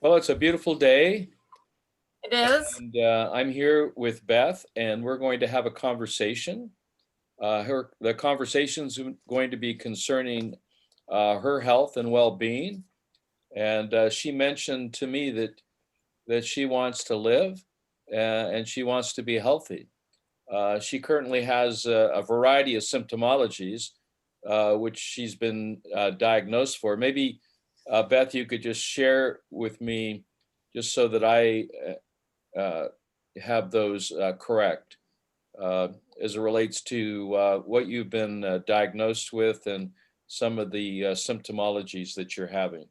Well, it's a beautiful day, It is. and I'm here with Beth, and we're going to have a conversation. The conversation's going to be concerning her health and well-being, and she mentioned to me that she wants to live and she wants to be healthy. She currently has a variety of symptomologies, which she's been diagnosed for. Maybe, Beth, you could just share with me, just so that I uh, have those correct uh, as it relates to what you've been diagnosed with and some of the symptomologies that you're having.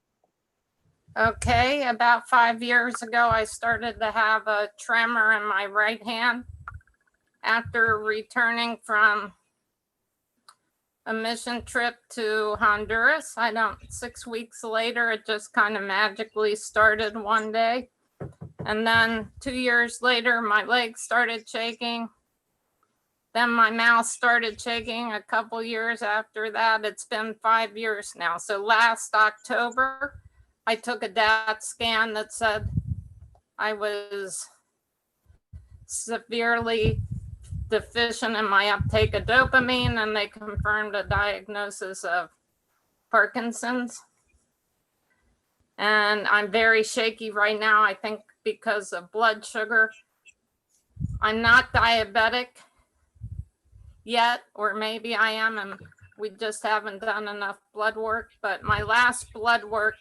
Okay. About 5 years ago, I started to have a tremor in my right hand after returning from a mission trip to Honduras. 6 weeks later, it just kind of magically started one day. And then 2 years later, my legs started shaking. Then my mouth started shaking a couple years after that. It's been 5 years now. So last October, I took a DAT scan that said I was severely deficient in my uptake of dopamine, and they confirmed a diagnosis of Parkinson's. And I'm very shaky right now, I think because of blood sugar. I'm not diabetic yet, or maybe I am, and we just haven't done enough blood work. But my last blood work,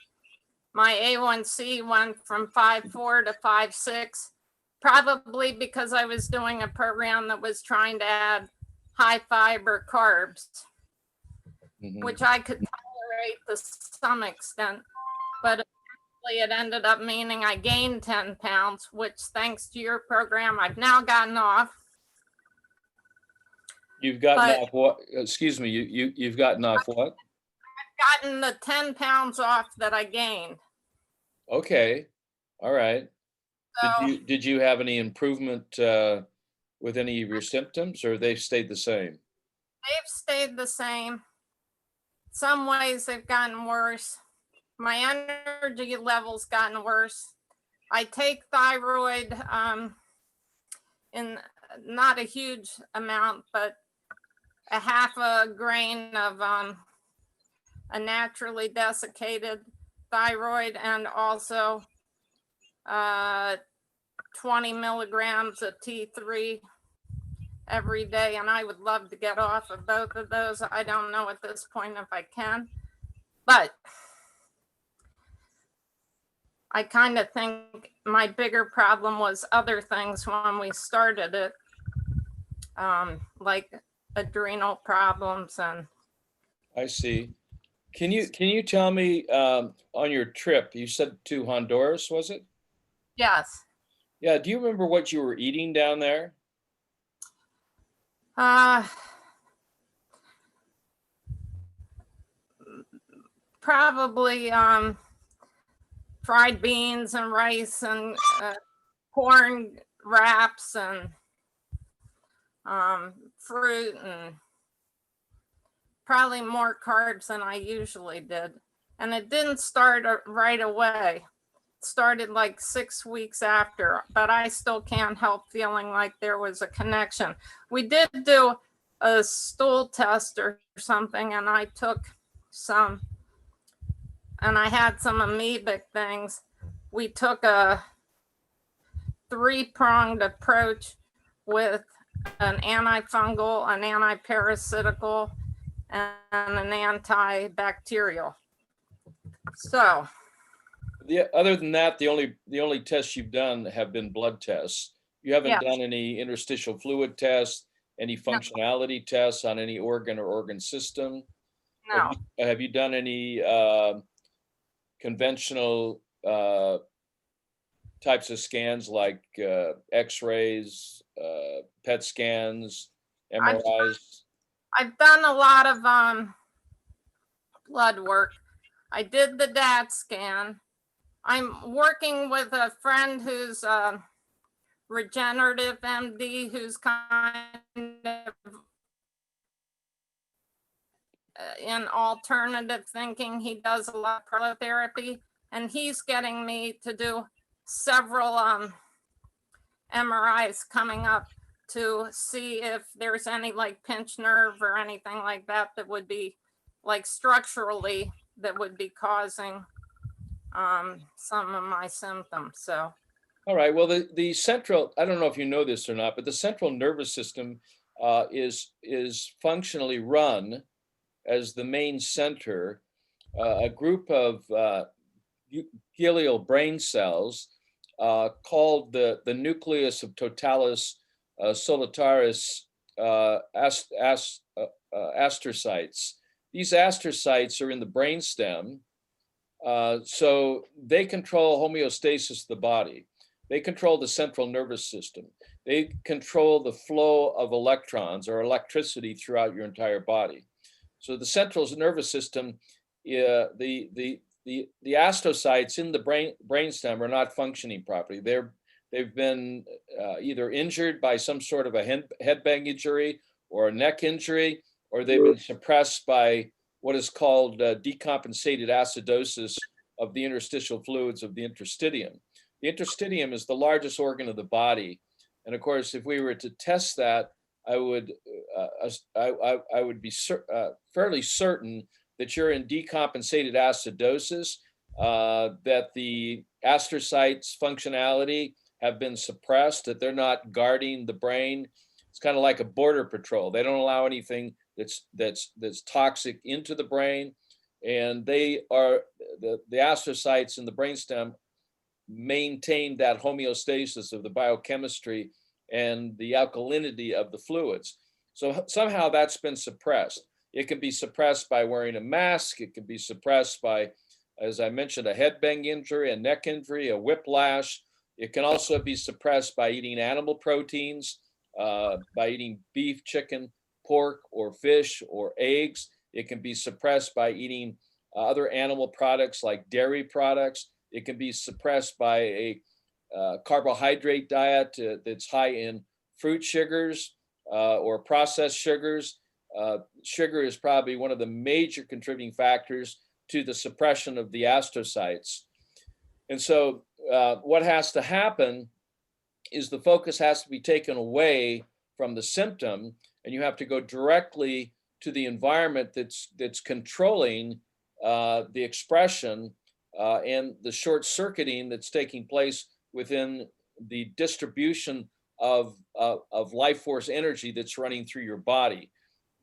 my A1C went from 5.4 to 5.6, probably because I was doing a program that was trying to add high fiber carbs, which I could tolerate to some extent. But it ended up meaning I gained 10 pounds, which thanks to your program, I've now gotten off. You've gotten off what? Excuse me. You've gotten off what? I've gotten the 10 pounds off that I gained. Okay. All right. So Did you have any improvement with any of your symptoms, or they've stayed the same? they've stayed the same. Some ways they've gotten worse. My energy level's gotten worse. I take thyroid in not a huge amount, but a half a grain of a naturally desiccated thyroid, and also 20 milligrams of T3 every day. And I would love to get off of both of those. I don't know at this point if I can, but I kind of think my bigger problem was other things when we started it, like adrenal problems. And I see. Can you tell me on your trip? You said to Honduras, was it? yes, Yeah. Do you remember what you were eating down there? uh, probably fried beans and rice and corn wraps and fruit, and probably more carbs than I usually did. And it didn't start right away. It started like 6 weeks after, but I still can't help feeling like there was a connection. We did do a stool test or something, and I took some, and I had some amoebic things. We took a 3-pronged approach with an antifungal, an antiparasitical, and an antibacterial. So Other than that, the only tests you've done have been blood tests. You haven't yeah, done any interstitial fluid tests, any no, functionality tests on any organ or organ system. Have no, you have you done any conventional types of scans like X-rays, PET scans, I've MRIs? I've done a lot of blood work. I did the DAT scan. I'm working with a friend who's regenerative MD, who's kind of in alternative thinking. He does a lot of prolotherapy. and he's getting me to do several MRIs coming up to see if there's any like pinched nerve or anything like that that would be like structurally that would be causing some of my symptoms. So All right. Well, the central, I don't know if you know this or not, but the central nervous system is functionally run as the main center. A group of glial brain cells called the nucleus of totalis solitaris astrocytes. These astrocytes are in the brainstem, so they control homeostasis of the body. They control the central nervous system. They control the flow of electrons or electricity throughout your entire body. So the central nervous system, the astrocytes in the brainstem are not functioning properly. They've been either injured by some sort of a head bang injury or a neck injury, or they've been suppressed by what is called decompensated acidosis of the interstitial fluids of the interstitium. The interstitium is the largest organ of the body, and of course, if we were to test that, I would be fairly certain that you're in decompensated acidosis, that the astrocytes' functionality have been suppressed, that they're not guarding the brain. It's kind of like a border patrol. They don't allow anything that's toxic into the brain, and they are the astrocytes in the brainstem maintain that homeostasis of the biochemistry and the alkalinity of the fluids. So somehow that's been suppressed. It can be suppressed by wearing a mask. It can be suppressed by, as I mentioned, a head bang injury, a neck injury, a whiplash. It can also be suppressed by eating animal proteins, by eating beef, chicken, pork, or fish, or eggs. It can be suppressed by eating other animal products like dairy products. It can be suppressed by a carbohydrate diet that's high in fruit sugars or processed sugars. Sugar is probably one of the major contributing factors to the suppression of the astrocytes. And so what has to happen is the focus has to be taken away from the symptom, and you have to go directly to the environment that's controlling the expression and the short circuiting that's taking place within the distribution of life force energy that's running through your body.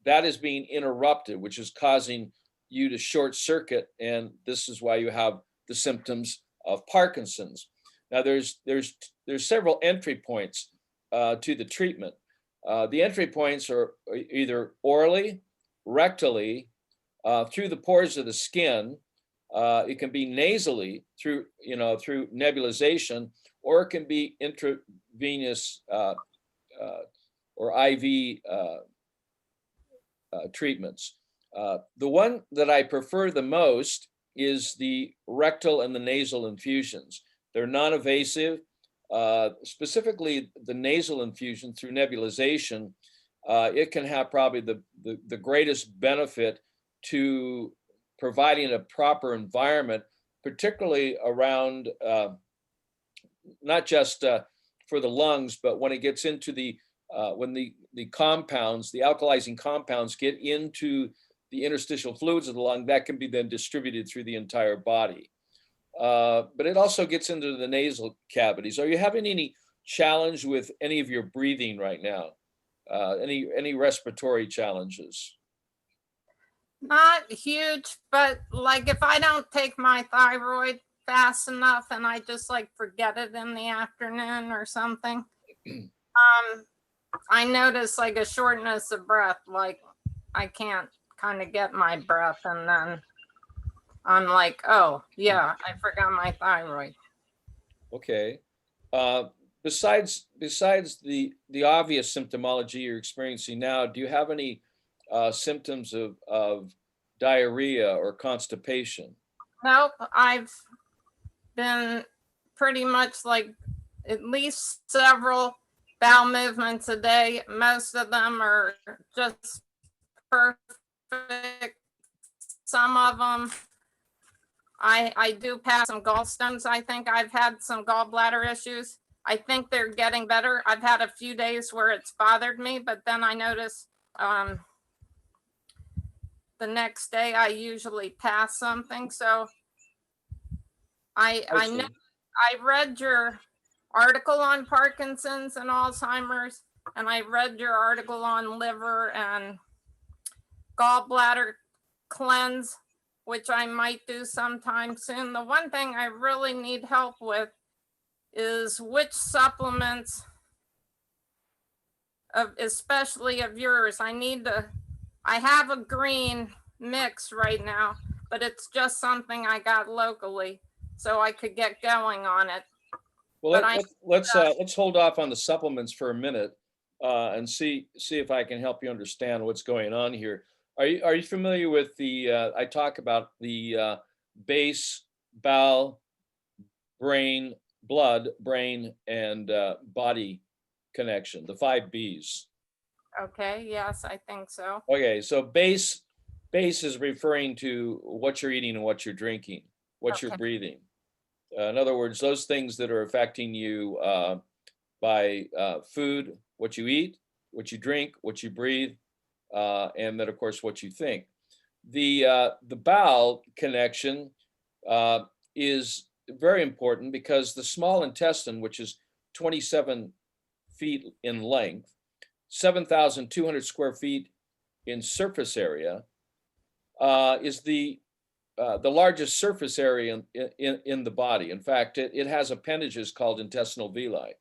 That is being interrupted, which is causing you to short circuit, and this is why you have the symptoms of Parkinson's. Now, there's several entry points to the treatment. The entry points are either orally, rectally, through the pores of the skin. It can be nasally through nebulization, or it can be intravenous or IV treatments. The one that I prefer the most is the rectal and the nasal infusions. They're non-invasive, specifically the nasal infusion through nebulization. It can have probably the greatest benefit to providing a proper environment, particularly around not just for the lungs, but when it gets into when the compounds, the alkalizing compounds get into the interstitial fluids of the lung, that can be then distributed through the entire body. But it also gets into the nasal cavities. Are you having any challenge with any of your breathing right now? Any respiratory challenges? not huge, but like if I don't take my thyroid fast enough and I just like forget it in the afternoon or something, I notice like a shortness of breath, like I can't kind of get my breath, and then I'm like, oh yeah, I forgot my thyroid. Okay. Besides the obvious symptomology you're experiencing now, do you have any symptoms of diarrhea or constipation? Nope, I've been pretty much like at least several bowel movements a day. Most of them are just perfect. Some of them I do pass some gallstones. I think I've had some gallbladder issues. I think they're getting better. I've had a few days where it's bothered me, but then I notice the next day I usually pass something. So I know I read your article on Parkinson's and Alzheimer's, and I read your article on liver and gallbladder cleanse, which I might do sometime soon. The one thing I really need help with is which supplements, especially of yours, I have a green mix right now, but it's just something I got locally, so I could get going on it. Well, But let's hold off on the supplements for a minute and see if I can help you understand what's going on here. Are you familiar with the I talk about the base, bowel, brain, blood, brain, and body connection, the 5 B's? okay, yes, I think so. Okay, so base is referring to what you're eating and what you're drinking, what you're Okay. breathing. In other words, those things that are affecting you by food, what you eat, what you drink, what you breathe, and then of course what you think. The bowel connection is very important because the small intestine, which is 27 feet in length, 7,200 square feet in surface area, is the largest surface area in the body. In fact, it has appendages called intestinal villi.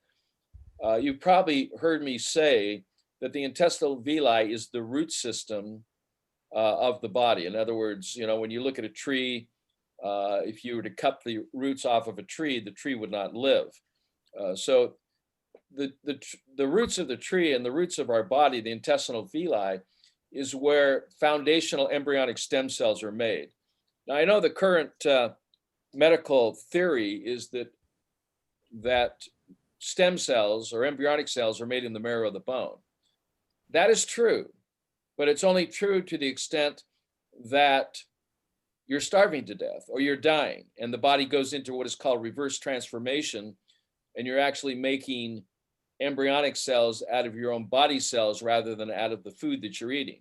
You've probably heard me say that the intestinal villi is the root system of the body. In other words, when you look at a tree, if you were to cut the roots off of a tree, the tree would not live. So the roots of the tree and the roots of our body, the intestinal villi, is where foundational embryonic stem cells are made. Now, I know the current medical theory is that stem cells or embryonic cells are made in the marrow of the bone. That is true, but it's only true to the extent that you're starving to death or you're dying, and the body goes into what is called reverse transformation, and you're actually making embryonic cells out of your own body cells rather than out of the food that you're eating.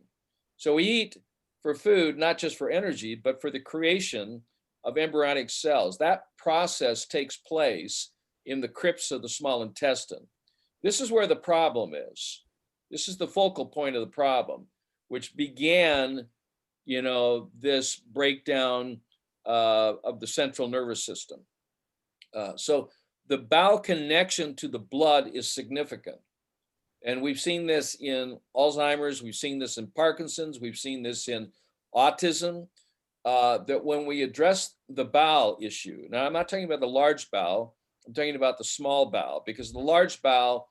So we eat for food, not just for energy, but for the creation of embryonic cells. That process takes place in the crypts of the small intestine. This is where the problem is. This is the focal point of the problem, which began, this breakdown of the central nervous system. So the bowel connection to the blood is significant. And we've seen this in Alzheimer's, we've seen this in Parkinson's, we've seen this in autism, that when we address the bowel issue, now I'm not talking about the large bowel, I'm talking about the small bowel, because the large bowel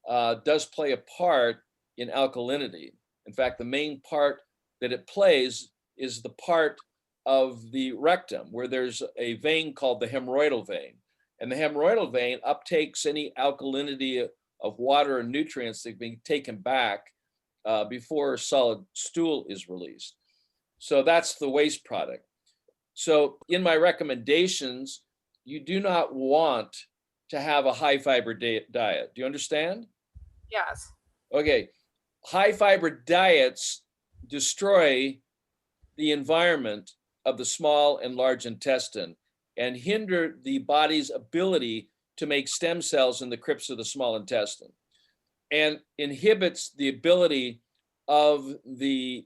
does play a part in alkalinity. In fact, the main part that it plays is the part of the rectum, where there's a vein called the hemorrhoidal vein. And the hemorrhoidal vein uptakes any alkalinity of water and nutrients that can be taken back before solid stool is released. So that's the waste product. So in my recommendations, you do not want to have a high fiber diet. Do you understand? Yes. Okay. High fiber diets destroy the environment of the small and large intestine and hinder the body's ability to make stem cells in the crypts of the small intestine, and inhibits the ability of the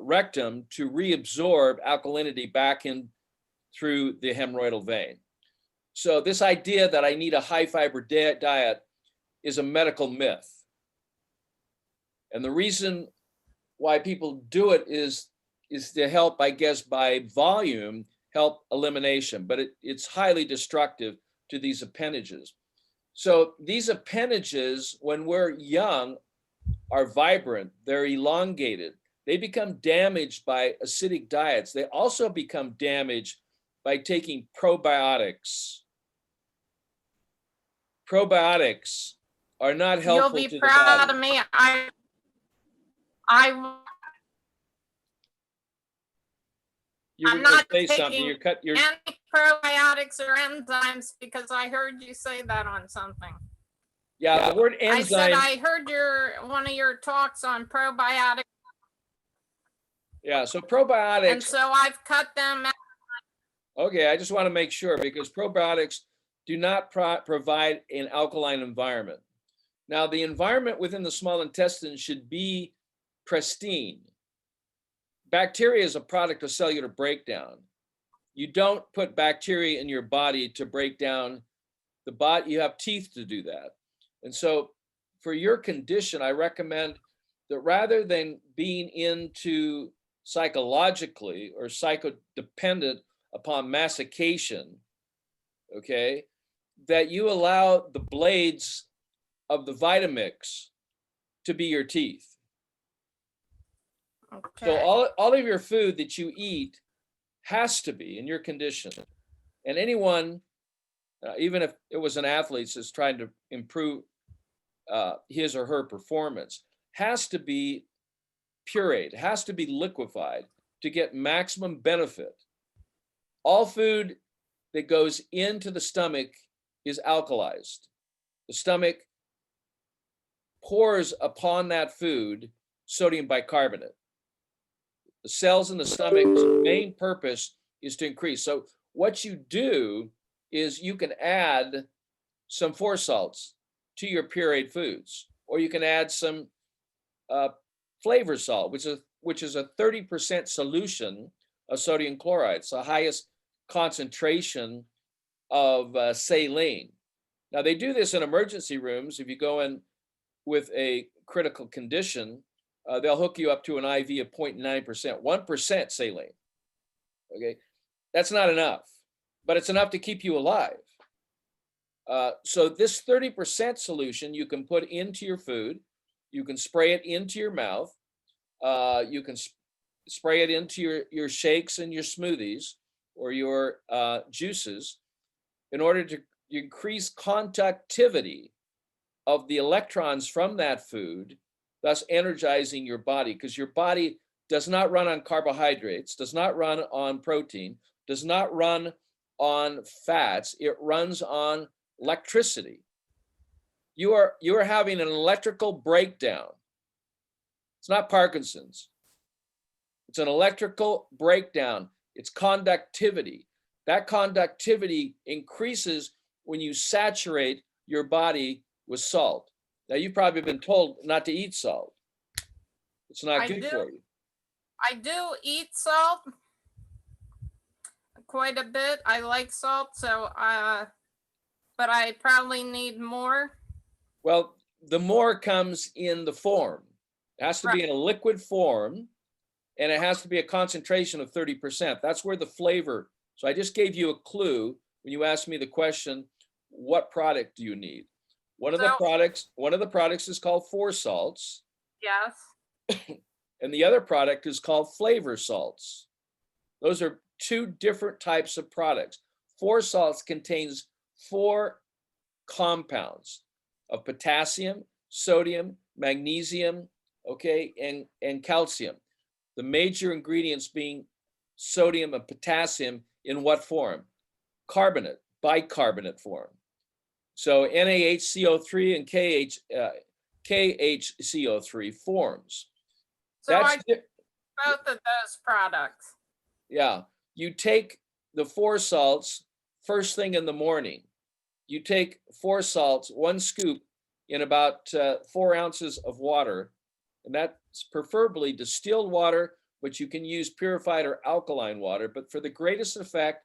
rectum to reabsorb alkalinity back in through the hemorrhoidal vein. So this idea that I need a high fiber diet is a medical myth. And the reason why people do it is to help, I guess, by volume, help elimination, but it's highly destructive to these appendages. So these appendages, when we're young, are vibrant, they're elongated. They become damaged by acidic diets. They also become damaged by taking probiotics. Probiotics are not helpful You'll to be the proud body. of me. You were I'm going to not say something. taking You're any probiotics or enzymes because I heard you say that on something. yeah, the word I said enzyme. I heard one of your talks on probiotics, Yeah, so and probiotics. so I've cut them out. Okay, I just want to make sure because probiotics do not provide an alkaline environment. Now, the environment within the small intestine should be pristine. Bacteria is a product of cellular breakdown. You don't put bacteria in your body to break down the body. You have teeth to do that. And so for your condition, I recommend that rather than being into psychologically or psychodependent upon mastication, okay, that you allow the blades of the Vitamix to be your teeth. Okay. So all of your food that you eat has to be in your condition. And anyone, even if it was an athlete that's trying to improve his or her performance, has to be pureed, has to be liquefied to get maximum benefit. All food that goes into the stomach is alkalized. The stomach pours upon that food sodium bicarbonate. The cells in the stomach's main purpose is to increase. So what you do is you can add some four salts to your pureed foods, or you can add some flavor salt, which is a 30% solution of sodium chloride. It's the highest concentration of saline. Now they do this in emergency rooms. If you go in with a critical condition, they'll hook you up to an IV of 0.9%, 1% saline. Okay, that's not enough, but it's enough to keep you alive. So this 30% solution you can put into your food, you can spray it into your mouth, you can spray it into your shakes and your smoothies or your juices in order to increase conductivity of the electrons from that food, thus energizing your body, because your body does not run on carbohydrates, does not run on protein, does not run on fats, it runs on electricity. You are having an electrical breakdown. It's not Parkinson's. It's an electrical breakdown. It's conductivity. That conductivity increases when you saturate your body with salt. Now, you've probably been told not to eat salt. It's not good for you. I do eat salt quite a bit. I like salt, so but I probably need more. Well, the more comes in the form. It has to be in a liquid form, and it has to be a concentration of 30%. That's where the flavor. So I just gave you a clue when you asked me the question, what product do you need? One of the products is called four salts. Yes. And the other product is called flavor salts. Those are two different types of products. Four salts contains four compounds of potassium, sodium, magnesium, okay, and calcium. The major ingredients being sodium and potassium in what form? Carbonate, bicarbonate form. So NaHCO3 and KHCO3 forms. So I do both of those products. Yeah, you take the four salts first thing in the morning. You take four salts, one scoop in about 4 ounces of water, and that's preferably distilled water, but you can use purified or alkaline water. But for the greatest effect,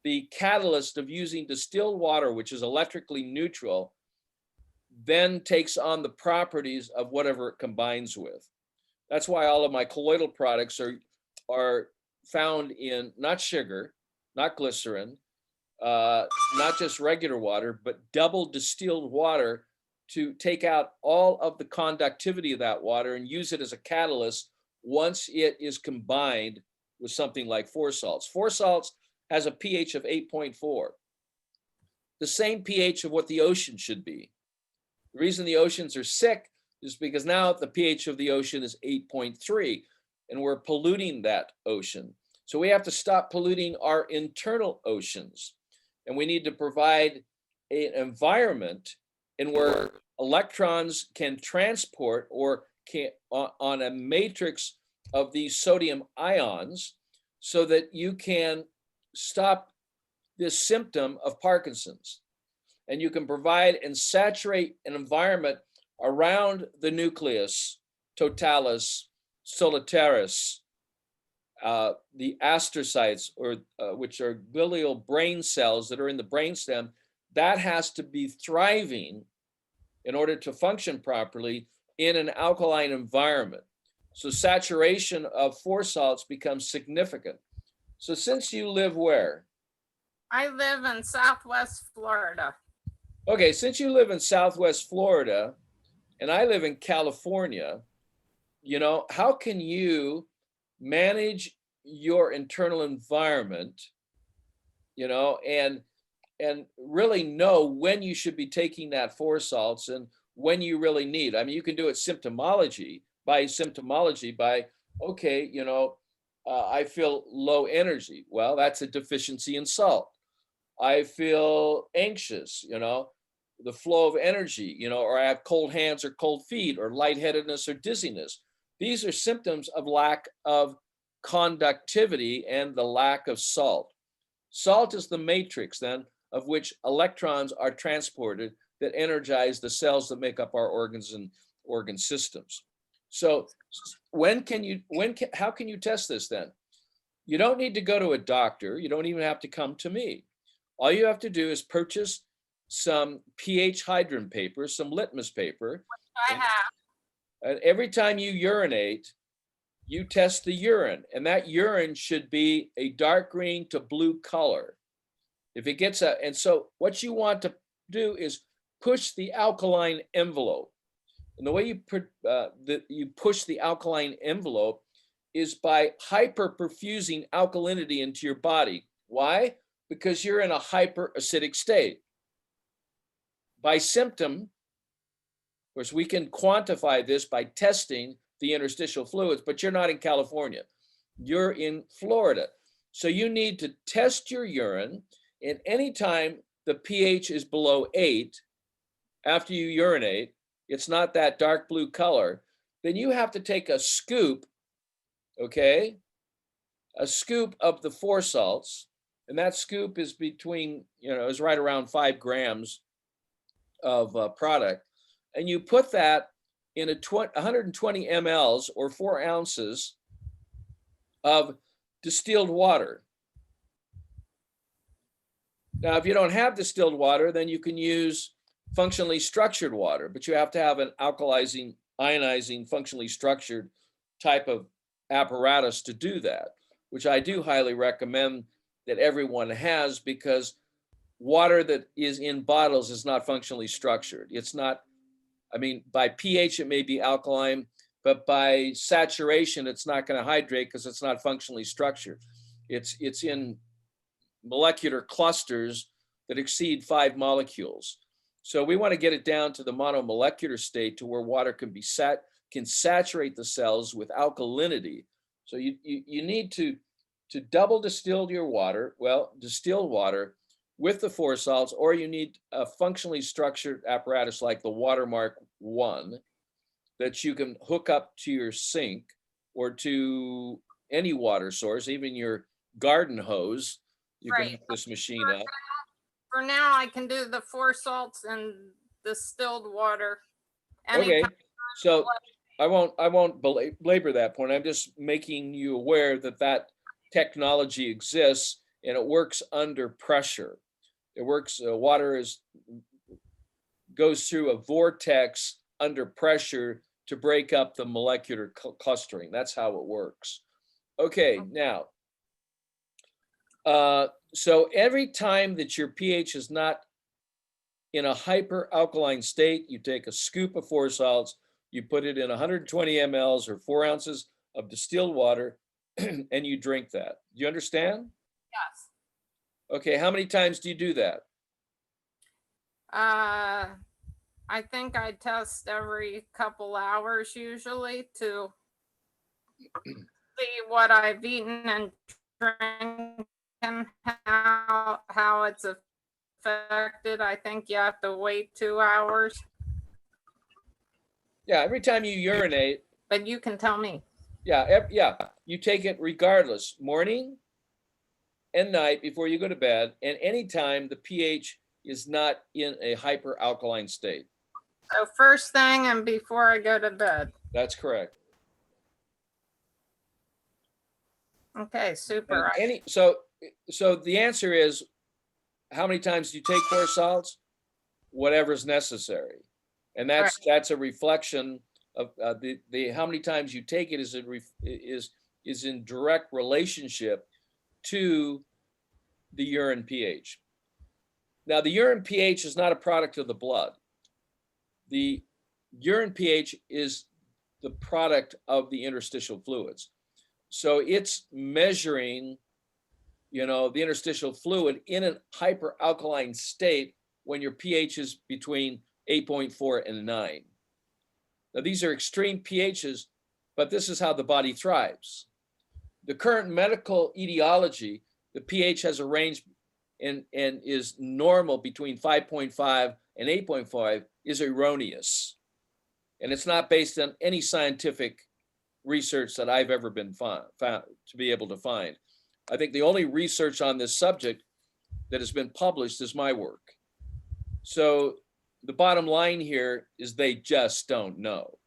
the catalyst of using distilled water, which is electrically neutral, then takes on the properties of whatever it combines with. That's why all of my colloidal products are found in not sugar, not glycerin, not just regular water, but double distilled water to take out all of the conductivity of that water and use it as a catalyst once it is combined with something like four salts. Four salts has a pH of 8.4, the same pH of what the ocean should be. The reason the oceans are sick is because now the pH of the ocean is 8.3, and we're polluting that ocean. So we have to stop polluting our internal oceans. And we need to provide an environment in where electrons can transport or can on a matrix of these sodium ions so that you can stop this symptom of Parkinson's. And you can provide and saturate an environment around the nucleus, totalis, solitaris, the astrocytes, or which are glial brain cells that are in the brainstem. That has to be thriving in order to function properly in an alkaline environment. So saturation of four salts becomes significant. So since you live where? I live in Southwest Florida. Okay, since you live in Southwest Florida and I live in California, how can you manage your internal environment, and really know when you should be taking that four salts and when you really need. I mean, you can do it symptomology by, okay, I feel low energy. Well, that's a deficiency in salt. I feel anxious, the flow of energy, or I have cold hands or cold feet or lightheadedness or dizziness. These are symptoms of lack of conductivity and the lack of salt. Salt is the matrix then of which electrons are transported that energize the cells that make up our organs and organ systems. So how can you test this then? You don't need to go to a doctor. You don't even have to come to me. All you have to do is purchase some pH hydrant paper, some litmus paper. I have. And every time you urinate, you test the urine, and that urine should be a dark green to blue color. If it gets and so what you want to do is push the alkaline envelope. And the way you push the alkaline envelope is by hyperperfusing alkalinity into your body. Why? Because you're in a hyperacidic state. By symptom, of course, we can quantify this by testing the interstitial fluids, but you're not in California. You're in Florida. So you need to test your urine, and anytime the pH is below 8, after you urinate, it's not that dark blue color, then you have to take a scoop, okay? A scoop of the four salts, and that scoop is is right around 5 grams of product. And you put that in 120 mLs or 4 ounces of distilled water. Now, if you don't have distilled water, then you can use functionally structured water, but you have to have an alkalizing, ionizing, functionally structured type of apparatus to do that, which I do highly recommend that everyone has, because water that is in bottles is not functionally structured. It's not, by pH, it may be alkaline, but by saturation, it's not going to hydrate because it's not functionally structured. It's in molecular clusters that exceed 5 molecules. So we want to get it down to the monomolecular state to where water can saturate the cells with alkalinity. So you need to double distill your water, distilled water with the four salts, or you need a functionally structured apparatus like the Watermark 1 that you can hook up to your sink or to any water source, even your garden hose. You can hook this machine up. For now, I can do the four salts and distilled water. Okay, so I won't belabor that point. I'm just making you aware that technology exists and it works under pressure. It works. Water goes through a vortex under pressure to break up the molecular clustering. That's how it works. Okay, now. So every time that your pH is not in a hyperalkaline state, you take a scoop of four salts, you put it in 120 mLs or 4 ounces of distilled water, and you drink that. Do you understand? Yes. Okay, how many times do you do that? I think I test every couple hours usually to see what I've eaten and drinking, how it's affected. I think you have to wait 2 hours, Yeah, every time you urinate, but you can tell me. yeah, you take it regardless, morning and night before you go to bed, and anytime the pH is not in a hyperalkaline state. So first thing and before I go to bed. That's correct. Okay, super. And so the answer is, how many times do you take 4 salts? Whatever's necessary. And that's a reflection of the how many times you take it is in direct relationship to the urine pH. Now, the urine pH is not a product of the blood. The urine pH is the product of the interstitial fluids. So it's measuring, the interstitial fluid in a hyperalkaline state when your pH is between 8.4 and 9. Now, these are extreme pHs, but this is how the body thrives. The current medical etiology, the pH has a range and is normal between 5.5 and 8.5, is erroneous. And it's not based on any scientific research that I've ever been found to be able to find. I think the only research on this subject that has been published is my work. So the bottom line here is they just don't know.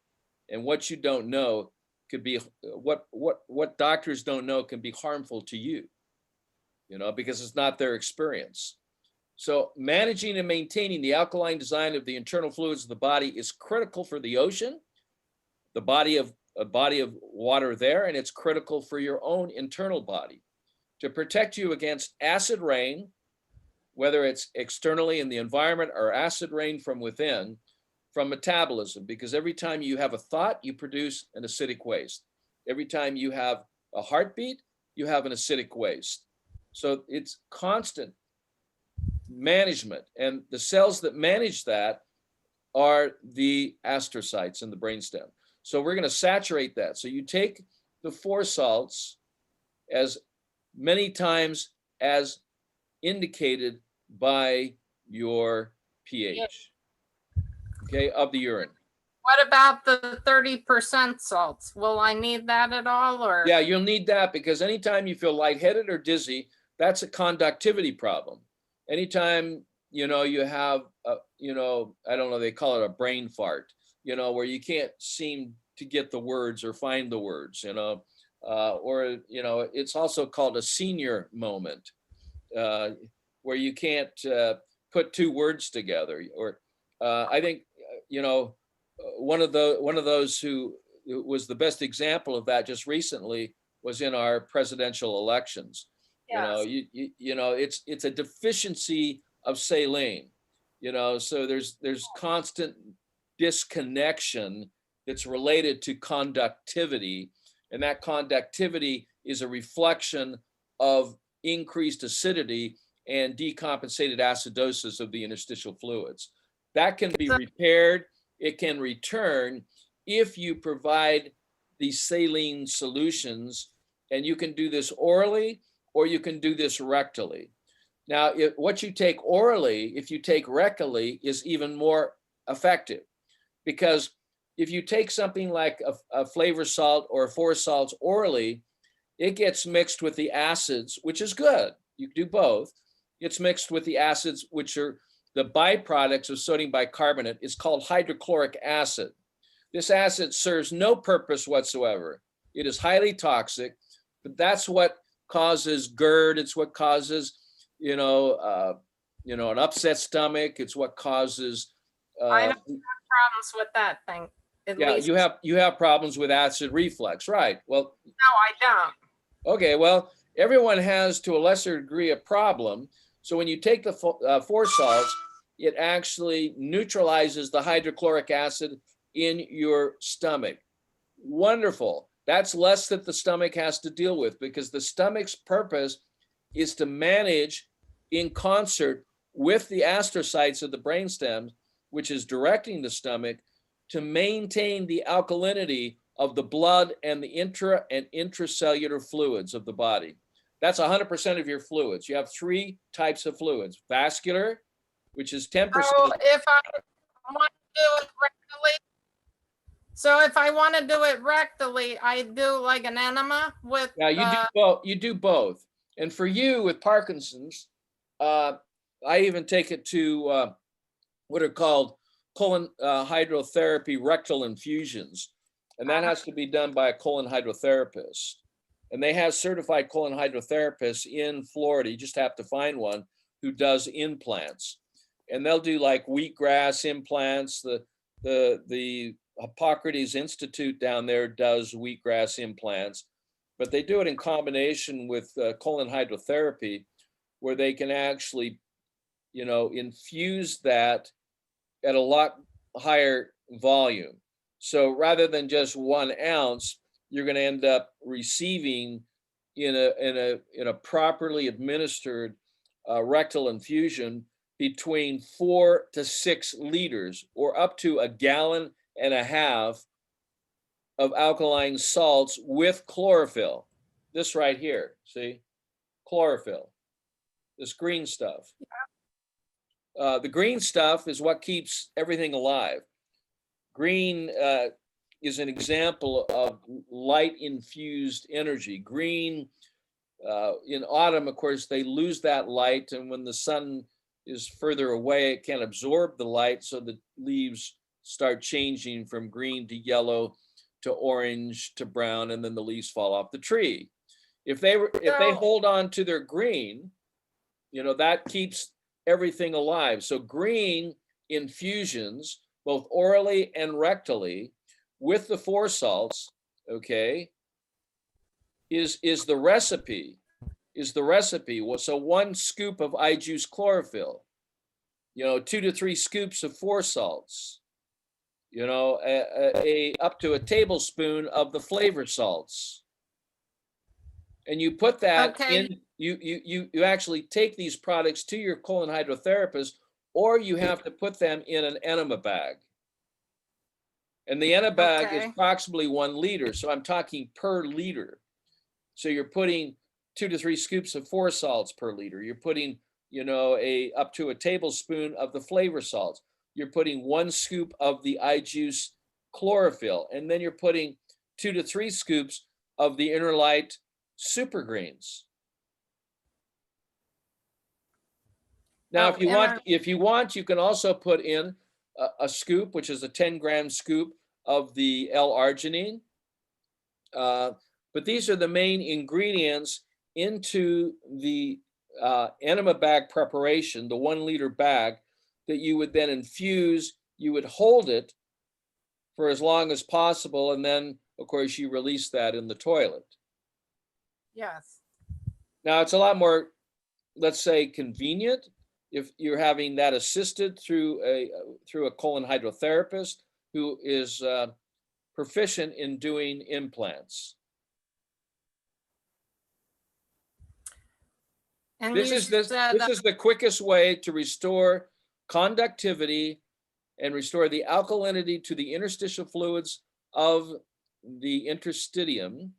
And what you don't know could be what doctors don't know can be harmful to you, because it's not their experience. So managing and maintaining the alkaline design of the internal fluids of the body is critical for the ocean, a body of water there, and it's critical for your own internal body to protect you against acid rain, whether it's externally in the environment or acid rain from within, from metabolism, because every time you have a thought, you produce an acidic waste. Every time you have a heartbeat, you have an acidic waste. So it's constant management, and the cells that manage that are the astrocytes in the brainstem. So we're going to saturate that. So you take the 4 salts as many times as indicated by your pH, okay, of the urine. What about the 30% salts? Will I need that at all, or? Yeah, you'll need that, because anytime you feel lightheaded or dizzy, that's a conductivity problem. Anytime, you have, I don't know, they call it a brain fart, where you can't seem to get the words or find the words, or, it's also called a senior moment, where you can't put 2 words together. Or I think, one of those who was the best example of that just recently was in our presidential elections. Yes. It's a deficiency of saline, so there's constant disconnection that's related to conductivity, and that conductivity is a reflection of increased acidity and decompensated acidosis of the interstitial fluids. That can be repaired. It can return if you provide these saline solutions, and you can do this orally or you can do this rectally. Now, what you take orally, if you take rectally, is even more effective, because if you take something like a flavor salt or 4 salts orally, it gets mixed with the acids, which is good. You can do both. It's mixed with the acids, which are the byproducts of sodium bicarbonate. It's called hydrochloric acid. This acid serves no purpose whatsoever. It is highly toxic, but that's what causes GERD. It's what causes, an upset stomach. It's what causes. I don't have problems with that thing. Least. You have problems with acid reflux, right? Well, no, I don't. Okay, well, everyone has to a lesser degree a problem. So when you take the 4 salts, it actually neutralizes the hydrochloric acid in your stomach. Wonderful. That's less that the stomach has to deal with, because the stomach's purpose is to manage in concert with the astrocytes of the brainstem, which is directing the stomach to maintain the alkalinity of the blood and the intra and intracellular fluids of the body. That's 100% of your fluids. You have 3 types of fluids: vascular, which is 10%. So if I want to do it rectally, I do like an enema with. Yeah, you do both. You do both. And for you with Parkinson's, I even take it to what are called colon hydrotherapy rectal infusions, and that has to be done by a colon hydrotherapist. And they have certified colon hydrotherapists in Florida. You just have to find one who does implants, and they'll do like wheatgrass implants. The Hippocrates Institute down there does wheatgrass implants, but they do it in combination with colon hydrotherapy, where they can actually, infuse that at a lot higher volume. So rather than just 1 ounce, you're going to end up receiving in a properly administered rectal infusion between 4 to 6 liters, or up to 1.5 gallons of alkaline salts with chlorophyll. This right here, see, chlorophyll, this green stuff. The green stuff is what keeps everything alive. Green is an example of light infused energy. Green, in autumn, of course, they lose that light, and when the sun is further away, it can't absorb the light, so the leaves start changing from green to yellow to orange to brown, and then the leaves fall off the tree. If they hold on to their green, that keeps everything alive. So green infusions, both orally and rectally, with the 4 salts, okay, is the recipe. So 1 scoop of I-juice chlorophyll, 2 to 3 scoops of 4 salts, up to a tablespoon of the flavor salts. And you put that in, you actually take these products to your colon hydrotherapist, or you have to put them in an enema bag. And the enema bag is approximately 1 liter. So I'm talking per liter. So you're putting 2 to 3 scoops of 4 salts per liter. You're putting, up to a tablespoon of the flavor salts. You're putting 1 scoop of the I-juice chlorophyll, and then you're putting 2 to 3 scoops of the Innerlight super greens. Now, if you want, you can also put in a scoop, which is a 10-gram scoop of the L-arginine. But these are the main ingredients into the enema bag preparation, the 1 liter bag that you would then infuse. You would hold it for as long as possible, and then, of course, you release that in the toilet. Yes. Now, it's a lot more, let's say, convenient if you're having that assisted through a colon hydrotherapist who is proficient in doing implants. And this is the quickest way to restore conductivity and restore the alkalinity to the interstitial fluids of the interstitium,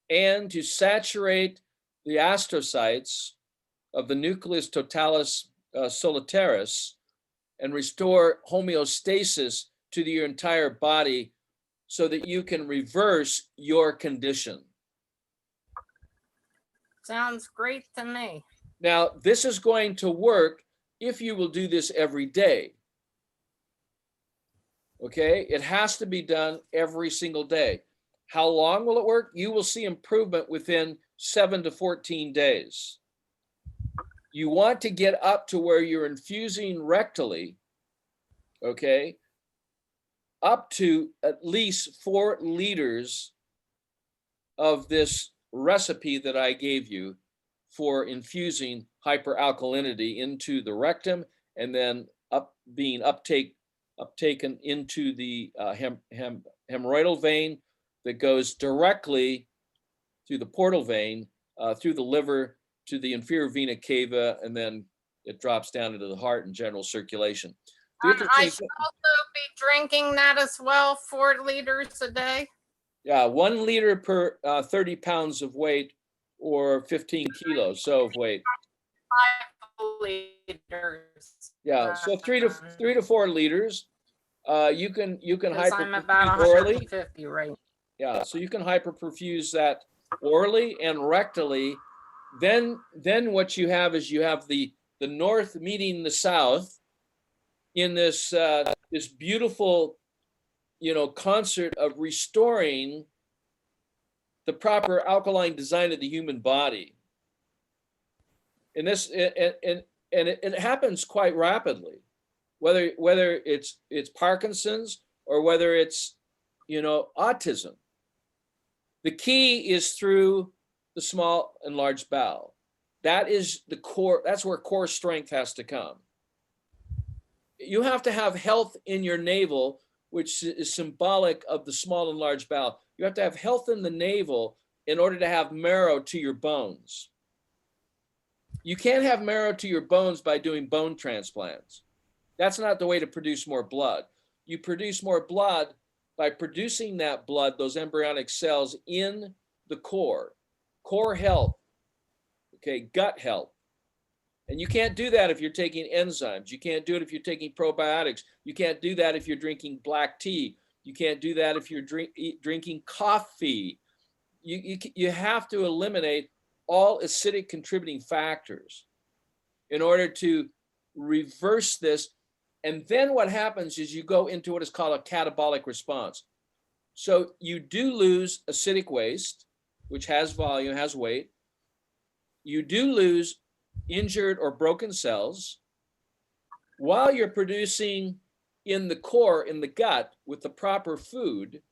and to saturate the astrocytes of the nucleus totalis solitaris and restore homeostasis to your entire body so that you can reverse your condition. Sounds great to me. Now, this is going to work if you will do this every day. Okay, it has to be done every single day. How long will it work? You will see improvement within 7 to 14 days. You want to get up to where you're infusing rectally, okay, up to at least 4 liters of this recipe that I gave you for infusing hyperalkalinity into the rectum, and then being uptaken into the hemorrhoidal vein that goes directly through the portal vein, through the liver to the inferior vena cava, and then it drops down into the heart and general circulation. I should also be drinking that as well, 4 liters a day. Yeah, 1 liter per 30 pounds of weight, or 15 kilos. So wait, 5 liters. yeah, so 3 to 4 liters. You can Because I'm about hyperperfuse orally. 150 right. Yeah, so you can hyperperfuse that orally and rectally. Then what you have is you have the north meeting the south in this this beautiful, concert of restoring the proper alkaline design of the human body. And it happens quite rapidly, whether it's Parkinson's or whether it's autism. The key is through the small and large bowel. That is the core. That's where core strength has to come. You have to have health in your navel, which is symbolic of the small and large bowel. You have to have health in the navel in order to have marrow to your bones. You can't have marrow to your bones by doing bone transplants. That's not the way to produce more blood. You produce more blood by producing that blood, those embryonic cells in the core health, okay, gut health. And you can't do that if you're taking enzymes. You can't do it if you're taking probiotics. You can't do that if you're drinking black tea. You can't do that if you're drinking coffee. You have to eliminate all acidic contributing factors in order to reverse this. And then what happens is you go into what is called a catabolic response. So you do lose acidic waste, which has volume, has weight. You do lose injured or broken cells while you're producing in the core, in the gut, with the proper food.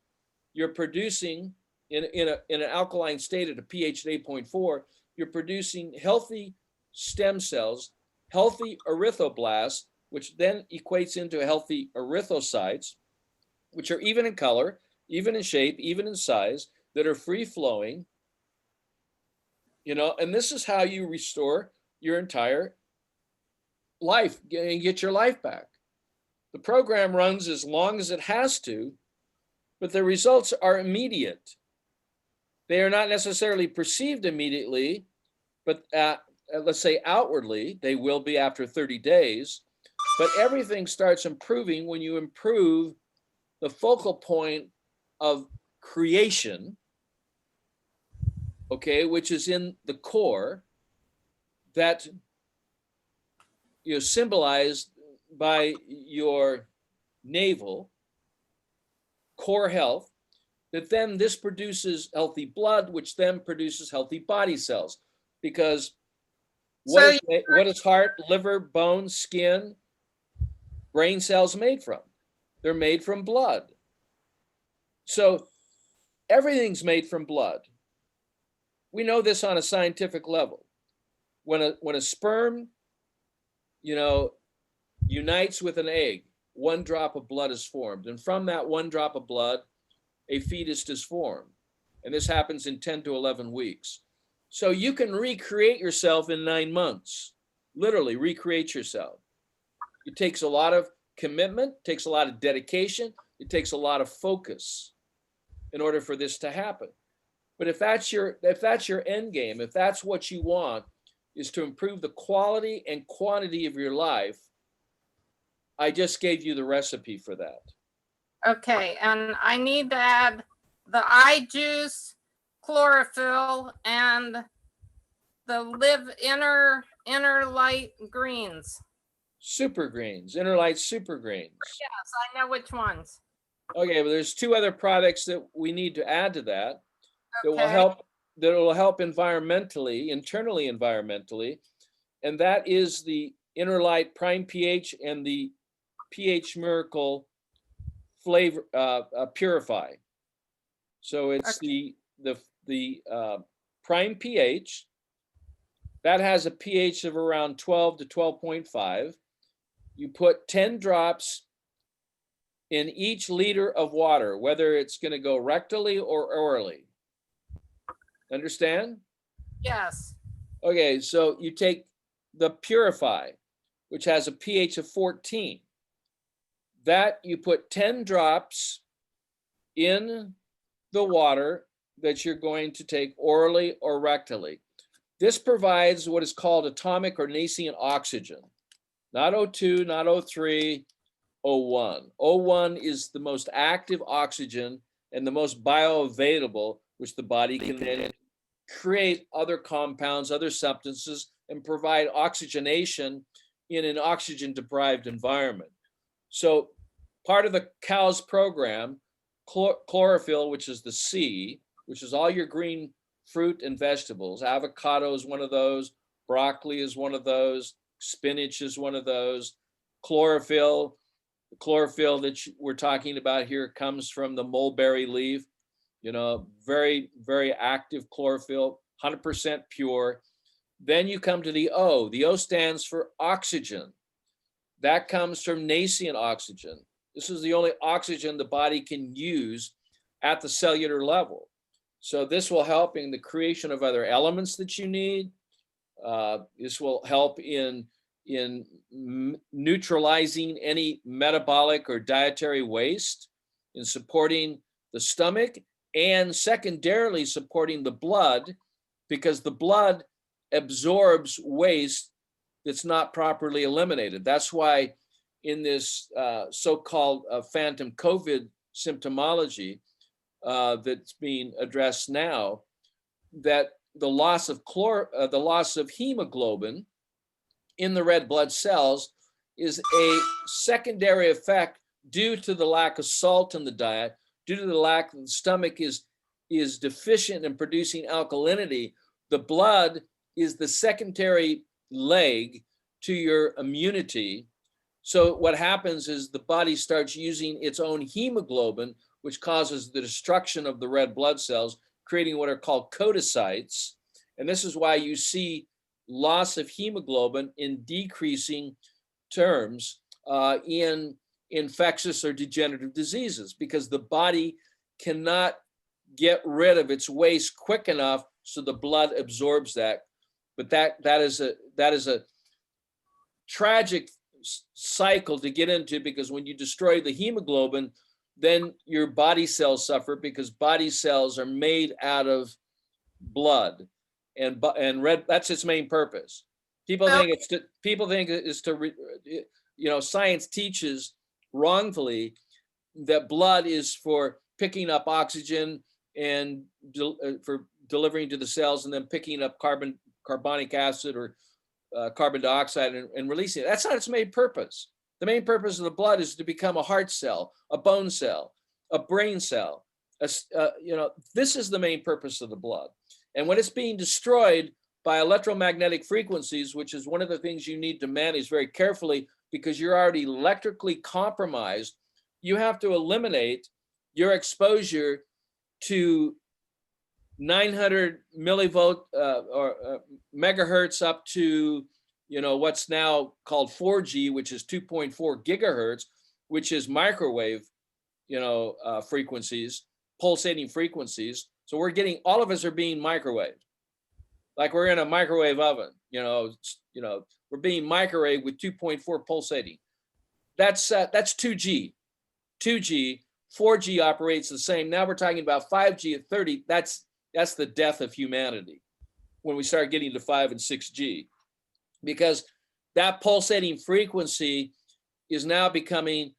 You're producing in an alkaline state at a pH of 8.4, you're producing healthy stem cells, healthy erythroblasts, which then equates into healthy erythrocytes, which are even in color, even in shape, even in size, that are free flowing, and this is how you restore your entire life and get your life back. The program runs as long as it has to, but the results are immediate. They are not necessarily perceived immediately, but let's say outwardly, they will be after 30 days. But everything starts improving when you improve the focal point of creation, okay, which is in the core, that symbolized by your navel, core health, that then this produces healthy blood, which then produces healthy body cells. Because what is heart, liver, bone, skin, brain cells made from? They're made from blood. So everything's made from blood. We know this on a scientific level. When a sperm, unites with an egg, one drop of blood is formed. And from that one drop of blood, a fetus is formed. And this happens in 10 to 11 weeks. So you can recreate yourself in 9 months, literally recreate yourself. It takes a lot of commitment, takes a lot of dedication, it takes a lot of focus in order for this to happen. But if that's your end game, if that's what you want, is to improve the quality and quantity of your life, I just gave you the recipe for that. Okay, and I need to add the eye juice, chlorophyll, and the live inner light greens. Super greens, inner light super greens. Yes, I know which ones. Okay, but there's 2 other products that we need to add to that that Okay. will help environmentally, internally environmentally, and that is the Inner Light Prime pH and the pH Miracle Flavor Purify. So it's okay. the Prime pH that has a pH of around 12 to 12.5. You put 10 drops in each liter of water, whether it's going to go rectally or orally. Understand? Yes. Okay, so you take the Purify, which has a pH of 14. That you put 10 drops in the water that you're going to take orally or rectally. This provides what is called atomic or nascent oxygen, not O2, not O3, O1. O1 is the most active oxygen and the most bioavailable, which the body can then create other compounds, other substances, and provide oxygenation in an oxygen deprived environment. So part of the COWS program, chlorophyll, which is the C, which is all your green fruit and vegetables. Avocado is one of those, broccoli is one of those, spinach is one of those. Chlorophyll, the chlorophyll that we're talking about here comes from the mulberry leaf, very, very active chlorophyll, 100% pure. Then you come to the O. The O stands for oxygen. That comes from nascent oxygen. This is the only oxygen the body can use at the cellular level. So this will help in the creation of other elements that you need. This will help in neutralizing any metabolic or dietary waste, in supporting the stomach, and secondarily supporting the blood, because the blood absorbs waste that's not properly eliminated. That's why in this so-called phantom COVID symptomology that's being addressed now, that the loss of hemoglobin in the red blood cells is a secondary effect due to the lack of salt in the diet, due to the lack the stomach is deficient in producing alkalinity. The blood is the secondary leg to your immunity. So what happens is the body starts using its own hemoglobin, which causes the destruction of the red blood cells, creating what are called podocytes. And this is why you see loss of hemoglobin in decreasing terms in infectious or degenerative diseases, because the body cannot get rid of its waste quick enough so the blood absorbs that. But that is a tragic cycle to get into, because when you destroy the hemoglobin, then your body cells suffer, because body cells are made out of blood, and red. That's its main purpose. People think it's to science teaches wrongfully that blood is for picking up oxygen and for delivering to the cells, and then picking up carbonic acid or carbon dioxide and releasing it. That's not its main purpose. The main purpose of the blood is to become a heart cell, a bone cell, a brain cell. This is the main purpose of the blood. And when it's being destroyed by electromagnetic frequencies, which is one of the things you need to manage very carefully, because you're already electrically compromised, you have to eliminate your exposure to 900 millivolt or megahertz up to what's now called 4G, which is 2.4 gigahertz, which is microwave frequencies, pulsating frequencies. So all of us are being microwaved, like we're in a microwave oven. We're being microwaved with 2.4 pulsating. That's 2G. 2G, 4G operates the same. Now we're talking about 5G at 30. That's the death of humanity when we start getting to 5 and 6G, because that pulsating frequency is now becoming,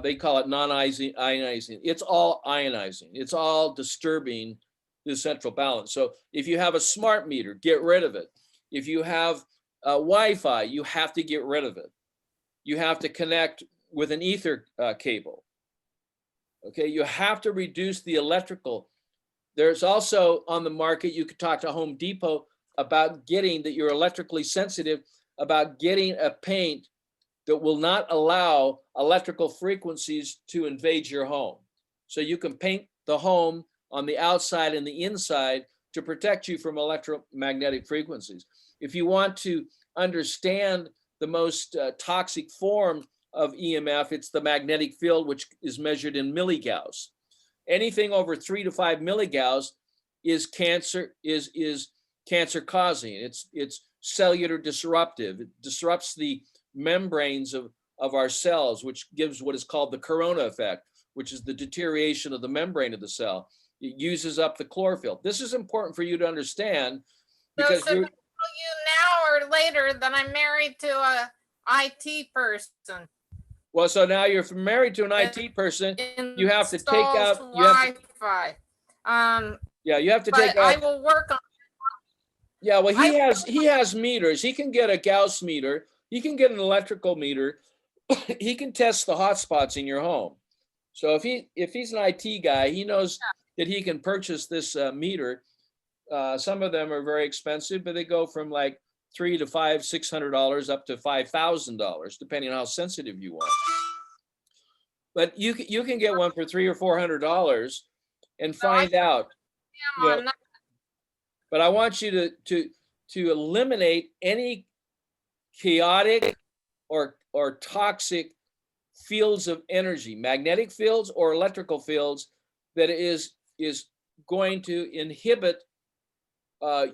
they call it non-ionizing. It's all ionizing. It's all disturbing the central balance. So if you have a smart meter, get rid of it. If you have Wi-Fi, you have to get rid of it. You have to connect with an ether cable. Okay, you have to reduce the electrical. There's also on the market, you could talk to Home Depot about getting that you're electrically sensitive, about getting a paint that will not allow electrical frequencies to invade your home. So you can paint the home on the outside and the inside to protect you from electromagnetic frequencies. If you want to understand the most toxic form of EMF, it's the magnetic field, which is measured in milligauss. Anything over 3 to 5 milligauss is cancer, is cancer causing. It's cellular disruptive. It disrupts the membranes of our cells, which gives what is called the corona effect, which is the deterioration of the membrane of the cell. It uses up the chlorophyll. This is important for you to understand So because should I you're, tell you now or later that I'm married to a IT person? well, so now you're married to an IT person. You have to take Installs out, you have to, Wi-Fi. yeah, you have to But take I out, will work on. yeah, well, I he has meters. He can get a Gauss meter. He can get an electrical meter. He can test the hotspots in your home. So if he's an IT guy, he knows that he can purchase this meter. Some of them are very expensive, but they go from like $300 to $600 up to $5,000, depending on how sensitive you want. But you can get one for $300 or $400 and find out. You know, but I want you to eliminate any chaotic or toxic fields of energy, magnetic fields or electrical fields, that is going to inhibit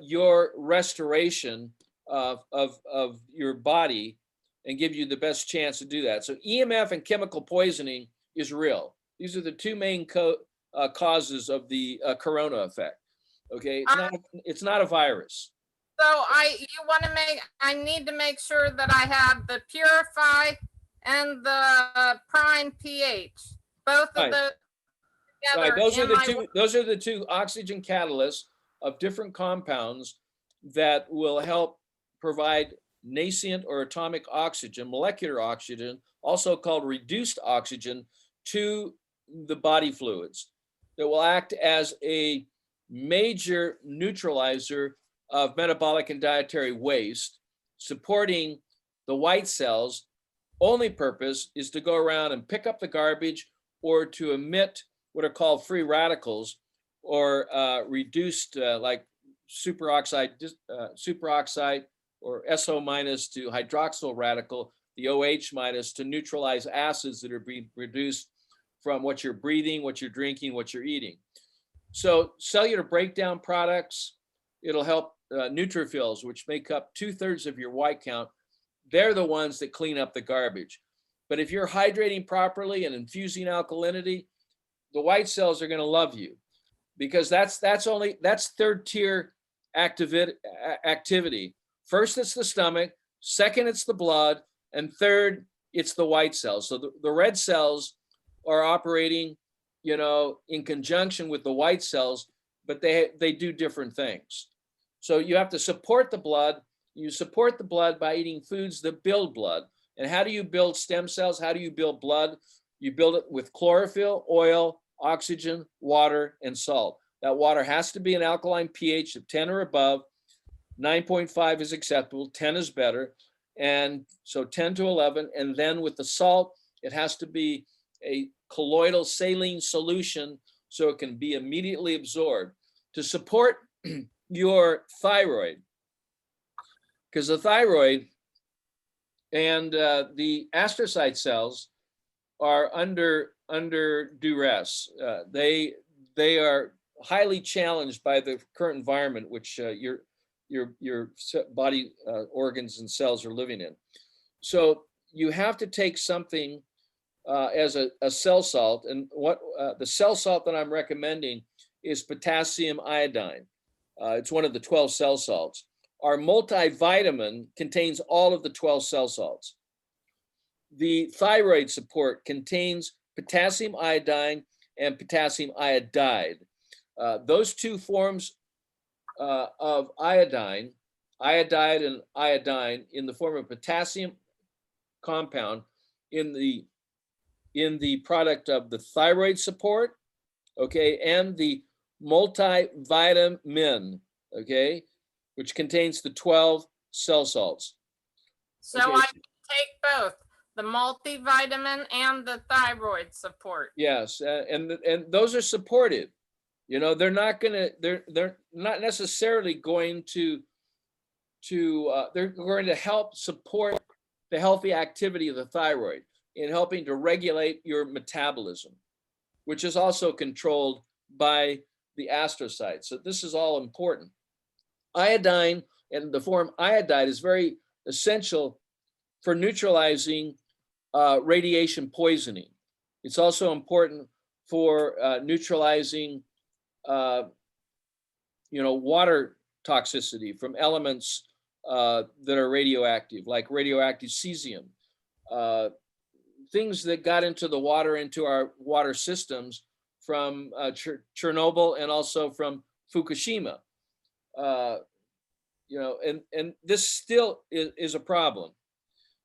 your restoration of your body and give you the best chance to do that. So EMF and chemical poisoning is real. These are the two main causes of the corona effect. Okay, it's not a virus. So I need to make sure that I have the Purify and the Prime pH. Both of Right. those Right. together. Those are the two oxygen catalysts of different compounds that will help provide nascent or atomic oxygen, molecular oxygen, also called reduced oxygen, to the body fluids that will act as a major neutralizer of metabolic and dietary waste, supporting the white cells. Only purpose is to go around and pick up the garbage or to emit what are called free radicals or reduced like superoxide or SO minus to hydroxyl radical, the OH minus, to neutralize acids that are being produced from what you're breathing, what you're drinking, what you're eating. So cellular breakdown products, it'll help neutrophils, which make up 2/3 of your white count. They're the ones that clean up the garbage. But if you're hydrating properly and infusing alkalinity, the white cells are going to love you, because that's third tier activity. First, it's the stomach. Second, it's the blood. And third, it's the white cells. So the red cells are operating, in conjunction with the white cells, but they do different things. So you have to support the blood. You support the blood by eating foods that build blood. And how do you build stem cells? How do you build blood? You build it with chlorophyll, oil, oxygen, water, and salt. That water has to be an alkaline pH of 10 or above. 9.5 is acceptable, 10 is better. And so 10 to 11. And then with the salt, it has to be a colloidal saline solution so it can be immediately absorbed to support your thyroid. Because the thyroid and the astrocyte cells are under duress. They are highly challenged by the current environment which your body organs and cells are living in. So you have to take something as a cell salt, and what the cell salt that I'm recommending is potassium iodine. It's one of the 12 cell salts. Our multivitamin contains all of the 12 cell salts. The thyroid support contains potassium iodine and potassium iodide. Those two forms of iodide and iodine in the form of potassium compound in the product of the thyroid support, okay, and the multivitamin, okay, which contains the 12 cell salts. So okay. I take both the multivitamin and the thyroid support. Yes, and those are supportive. They're not necessarily going to they're going to help support the healthy activity of the thyroid in helping to regulate your metabolism, which is also controlled by the astrocytes. So this is all important. Iodine and the form iodide is very essential for neutralizing radiation poisoning. It's also important for neutralizing water toxicity from elements that are radioactive, like radioactive cesium, things that got into the water, into our water systems from Chernobyl and also from Fukushima. And this still is a problem.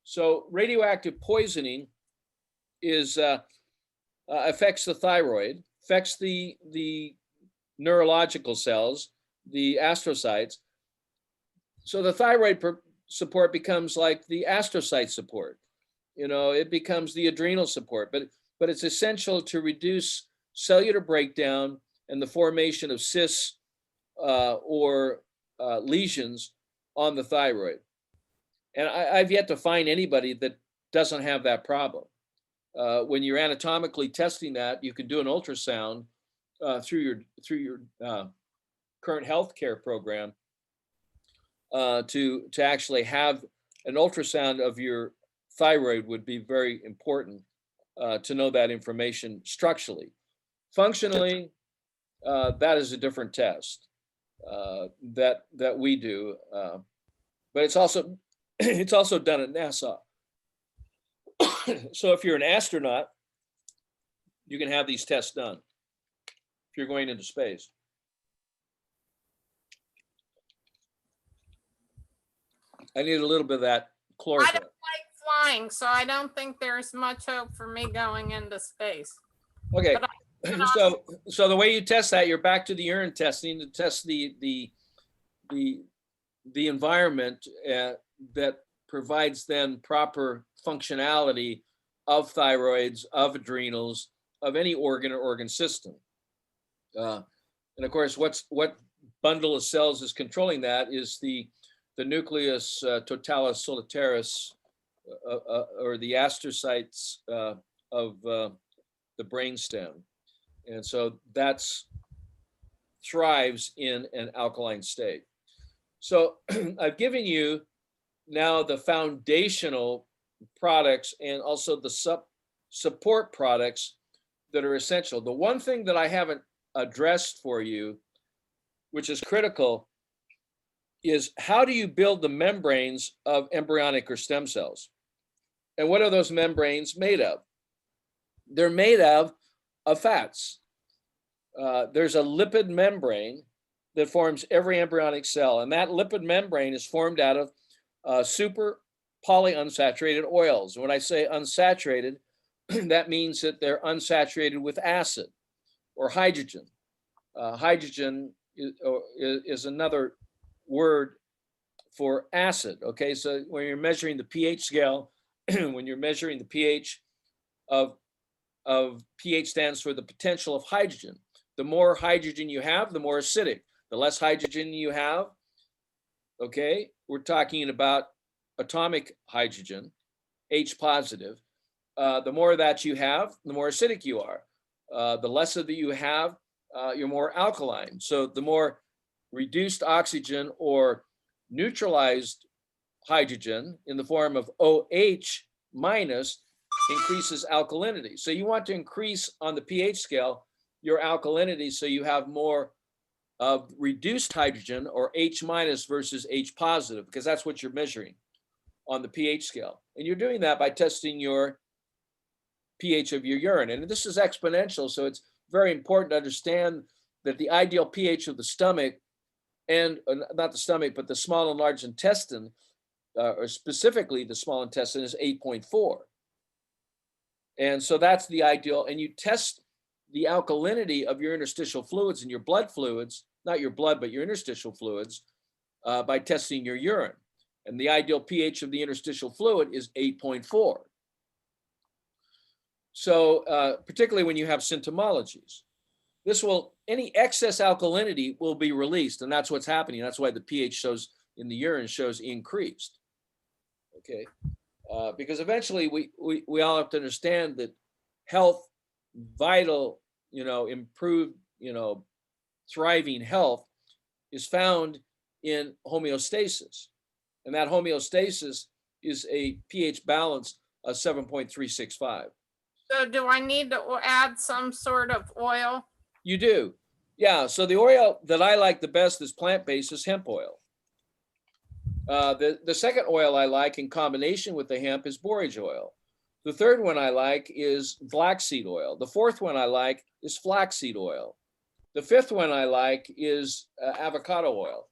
So radioactive poisoning affects the thyroid, affects the neurological cells, the astrocytes. So the thyroid support becomes like the astrocyte support. It becomes the adrenal support, but it's essential to reduce cellular breakdown and the formation of cysts or lesions on the thyroid. And I've yet to find anybody that doesn't have that problem. When you're anatomically testing that, you can do an ultrasound through your current healthcare program to actually have an ultrasound of your thyroid would be very important to know that information structurally. Functionally, that is a different test that we do, but it's also done at NASA. So if you're an astronaut, you can have these tests done if you're going into space. I need a little bit of that chlorophyll. I don't like flying, so I don't think there's much hope for me going into space. Okay. So the way you test that, you're back to the urine testing to test the environment that provides then proper functionality of thyroids, of adrenals, of any organ or organ system. And of course, what bundle of cells is controlling that is the nucleus totalis solitarius, or the astrocytes of the brainstem. And so that's thrives in an alkaline state. So I've given you now the foundational products and also the support products that are essential. The one thing that I haven't addressed for you, which is critical, is how do you build the membranes of embryonic or stem cells? And what are those membranes made of? They're made of fats. There's a lipid membrane that forms every embryonic cell, and that lipid membrane is formed out of super polyunsaturated oils. When I say unsaturated, that means that they're unsaturated with acid or hydrogen. Hydrogen is another word for acid. Okay, so when you're measuring the pH scale, when you're measuring the pH of pH stands for the potential of hydrogen. The more hydrogen you have, the more acidic. The less hydrogen you have, okay, we're talking about atomic hydrogen, H positive. The more that you have, the more acidic you are. The less that you have, you're more alkaline. So the more reduced oxygen or neutralized hydrogen in the form of OH minus increases alkalinity. So you want to increase on the pH scale your alkalinity so you have more of reduced hydrogen or H minus versus H positive, because that's what you're measuring on the pH scale. And you're doing that by testing your pH of your urine. And this is exponential, so it's very important to understand that the ideal pH of the stomach, and not the stomach, but the small and large intestine, or specifically the small intestine, is 8.4. And so that's the ideal. And you test the alkalinity of your interstitial fluids and your blood fluids, not your blood, but your interstitial fluids, by testing your urine. And the ideal pH of the interstitial fluid is 8.4. So particularly when you have symptomologies, any excess alkalinity will be released, and that's what's happening. That's why the pH shows in the urine shows increased. Okay, because eventually we all have to understand that health, vital, improved, thriving health is found in homeostasis, and that homeostasis is a pH balance of 7.365. So do I need to add some sort of oil? You do. Yeah, so the oil that I like the best is plant-based is hemp oil. The second oil I like in combination with the hemp is borage oil. The third one I like is black seed oil. The fourth one I like is flaxseed oil. The fifth one I like is avocado oil.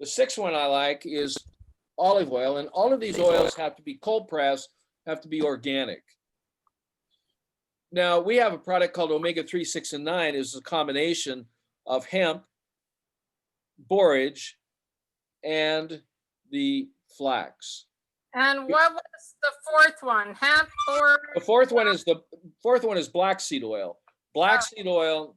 The sixth one I like is olive oil. And all of these oils have to be cold pressed, have to be organic. Now, we have a product called omega-3, 6, and 9. It's a combination of hemp, borage, and the flax. And what was the fourth one? Hemp or? The fourth one is black seed oil. Black seed oil.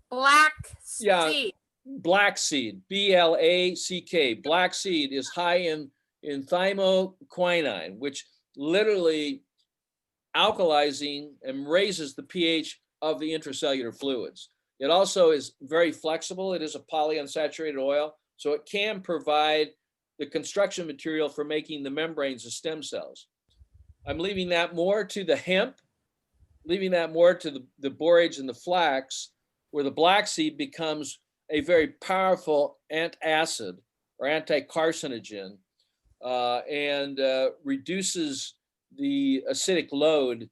Black Yeah, seed. black seed, BLACK. Black seed is high in thymoquinine, which literally alkalizing and raises the pH of the intracellular fluids. It also is very flexible. It is a polyunsaturated oil, so it can provide the construction material for making the membranes of stem cells. I'm leaving that more to the hemp, leaving that more to the borage and the flax, where the black seed becomes a very powerful antacid or anti-carcinogen and reduces the acidic load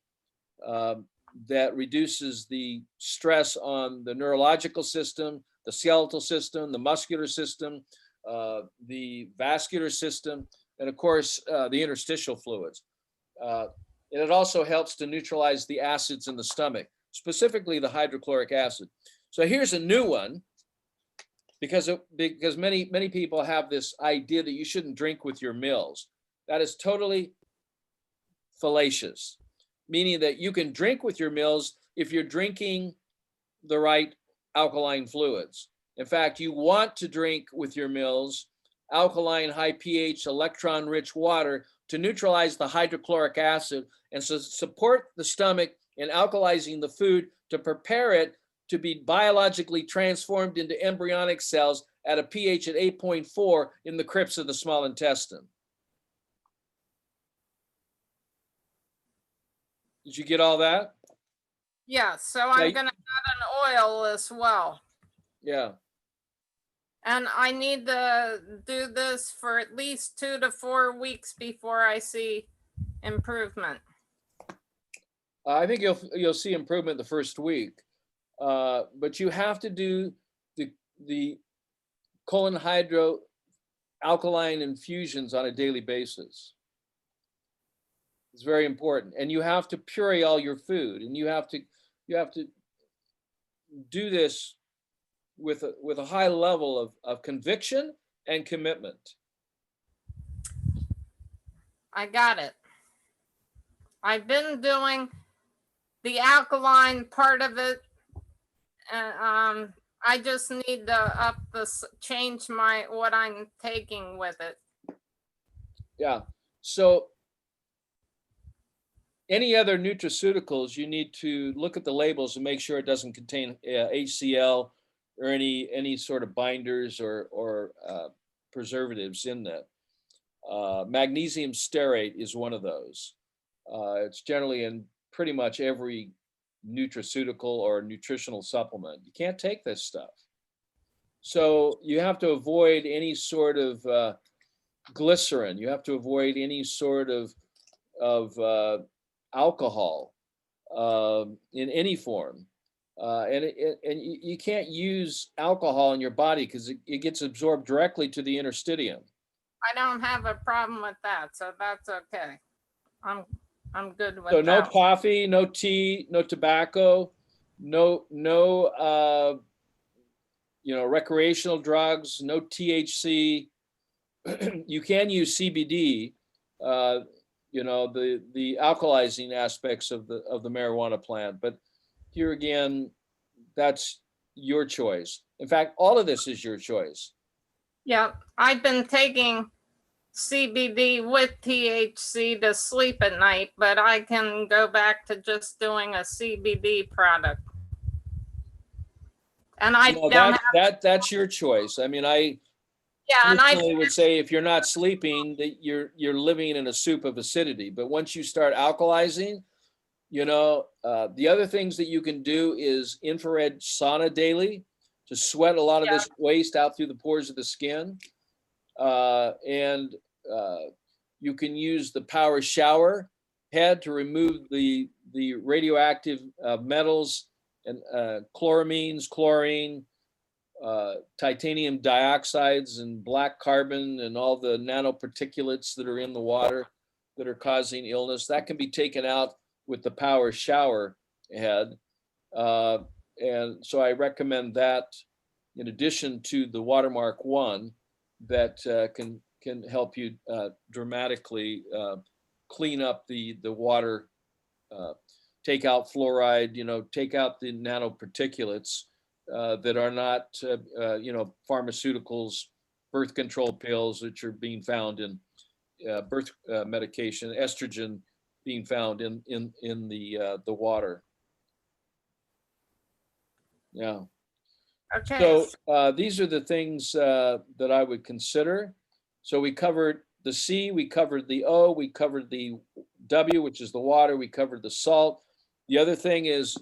that reduces the stress on the neurological system, the skeletal system, the muscular system, the vascular system, and of course, the interstitial fluids. And it also helps to neutralize the acids in the stomach, specifically the hydrochloric acid. So here's a new one, because many people have this idea that you shouldn't drink with your meals. That is totally fallacious, meaning that you can drink with your meals if you're drinking the right alkaline fluids. In fact, you want to drink with your meals alkaline, high pH, electron-rich water to neutralize the hydrochloric acid and so support the stomach in alkalizing the food to prepare it to be biologically transformed into embryonic cells at a pH at 8.4 in the crypts of the small intestine. Did you get all that? Yeah, so I'm going to add an oil as well. Yeah. And I need to do this for at least 2 to 4 weeks before I see improvement. I think you'll see improvement the first week, but you have to do the colon hydro alkaline infusions on a daily basis. It's very important, and you have to puree all your food, and you have to do this with a high level of conviction and commitment. I got it. I've been doing the alkaline part of it, and I just need to change what I'm taking with it. Yeah. So any other nutraceuticals, you need to look at the labels and make sure it doesn't contain HCl or any sort of binders or preservatives in that. Magnesium stearate is one of those. It's generally in pretty much every nutraceutical or nutritional supplement. You can't take this stuff. So you have to avoid any sort of glycerin. You have to avoid any sort of alcohol in any form. And you can't use alcohol in your body because it gets absorbed directly to the interstitium. I don't have a problem with that, so that's okay. I'm good with that. So no coffee, no tea, no tobacco, no recreational drugs, no THC. You can use CBD, the alkalizing aspects of the marijuana plant, but here again, that's your choice. In fact, all of this is your choice. Yeah, I've been taking CBD with THC to sleep at night, but I can go back to just doing a CBD product. And that's your choice. I mean, I would say if you're not sleeping, that you're living in a soup of acidity. But once you start alkalizing, The other things that you can do is infrared sauna daily to sweat a lot of this waste out through the pores of the skin. And you can use the power shower head to remove the radioactive metals and chloramines, chlorine, titanium dioxides, and black carbon, and all the nanoparticulates that are in the water that are causing illness. That can be taken out with the power shower head. And so I recommend that in addition to the Watermark 1 that can help you dramatically clean up the water, take out fluoride, take out the nanoparticulates that are not, pharmaceuticals, birth control pills, which are being found in birth medication, estrogen being found in the water. Yeah. Okay. So these are the things that I would consider. So we covered the C, we covered the O, we covered the W, which is the water, we covered the salt. The other thing is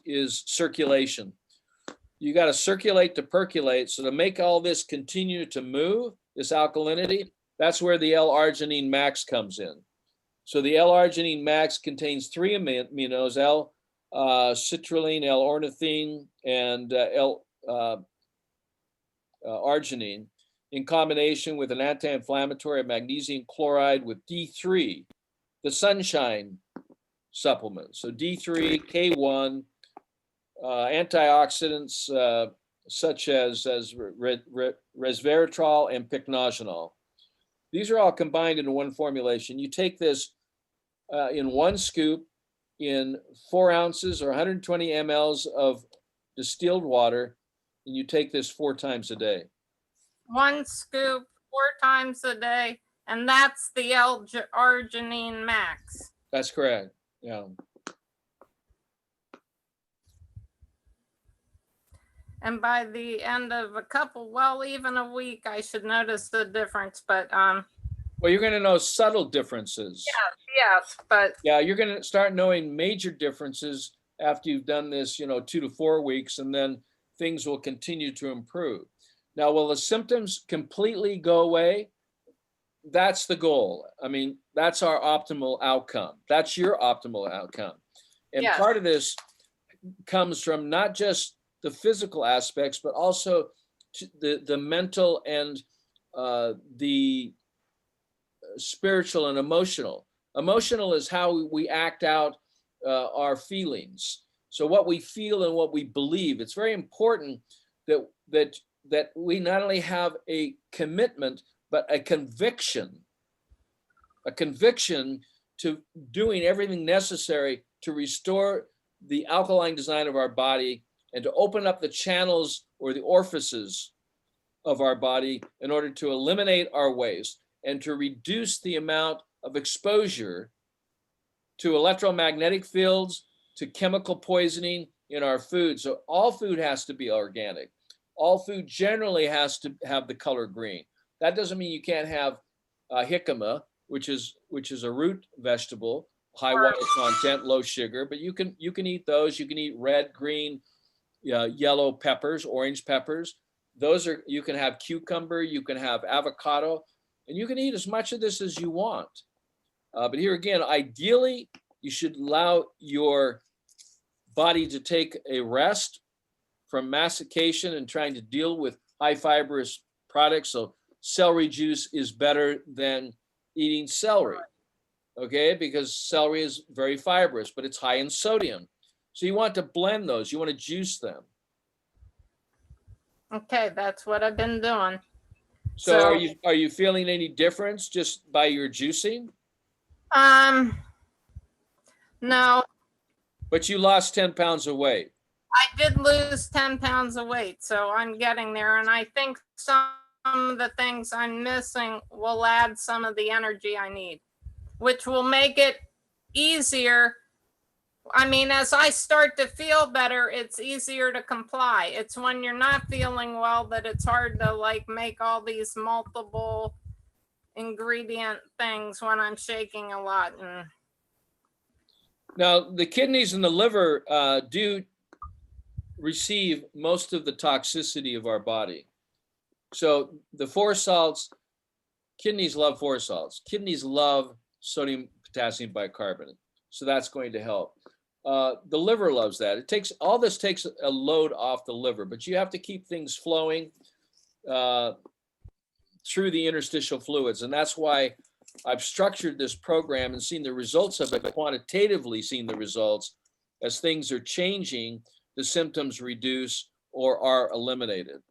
circulation. You got to circulate to percolate. So to make all this continue to move, this alkalinity, that's where the L-arginine max comes in. So the L-arginine max contains 3 aminos, L-citrulline, L-ornithine, and L-arginine, in combination with an anti-inflammatory magnesium chloride with D3, the sunshine supplement. So D3, K1, antioxidants such as resveratrol and pycnogenol. These are all combined into one formulation. You take this in one scoop in 4 ounces or 120 mLs of distilled water, and you take this 4 times a day. 1 scoop 4 times a day, and that's the L-arginine max. That's correct. Yeah. And by the end of even a week, I should notice the difference. But well, you're going to know subtle differences. Yes, but yeah, you're going to start knowing major differences after you've done this, 2 to 4 weeks, and then things will continue to improve. Now, will the symptoms completely go away? That's the goal. I mean, that's our optimal outcome. That's your optimal outcome. And yes. Part of this comes from not just the physical aspects, but also the mental and the spiritual and emotional. Emotional is how we act out our feelings. So what we feel and what we believe. It's very important that we not only have a commitment, but a conviction to doing everything necessary to restore the alkaline design of our body and to open up the channels or the orifices of our body in order to eliminate our waste and to reduce the amount of exposure to electromagnetic fields, to chemical poisoning in our food. So all food has to be organic. All food generally has to have the color green. That doesn't mean you can't have jicama, which is a root vegetable, high water content, low sugar, but you can eat those. You can eat red, green, yellow peppers, orange peppers. You can have cucumber, you can have avocado, and you can eat as much of this as you want. But here again, ideally, you should allow your body to take a rest from mastication and trying to deal with high fibrous products. So celery juice is better than eating celery, okay? Because celery is very fibrous, but it's high in sodium. So you want to blend those. You want to juice them. Okay, that's what I've been doing. So are you feeling any difference just by your juicing? No. But you lost 10 pounds of weight. I did lose 10 pounds of weight, so I'm getting there. And I think some of the things I'm missing will add some of the energy I need, which will make it easier. I mean, as I start to feel better, it's easier to comply. It's when you're not feeling well that it's hard to make all these multiple ingredient things when I'm shaking a lot. And Now, the kidneys and the liver do receive most of the toxicity of our body. So the four salts, kidneys love four salts. Kidneys love sodium, potassium bicarbonate. So that's going to help. The liver loves that. It takes, all this takes a load off the liver, but you have to keep things flowing through the interstitial fluids. And that's why I've structured this program and seen the results of it, quantitatively seen the results. As things are changing, the symptoms reduce or are eliminated.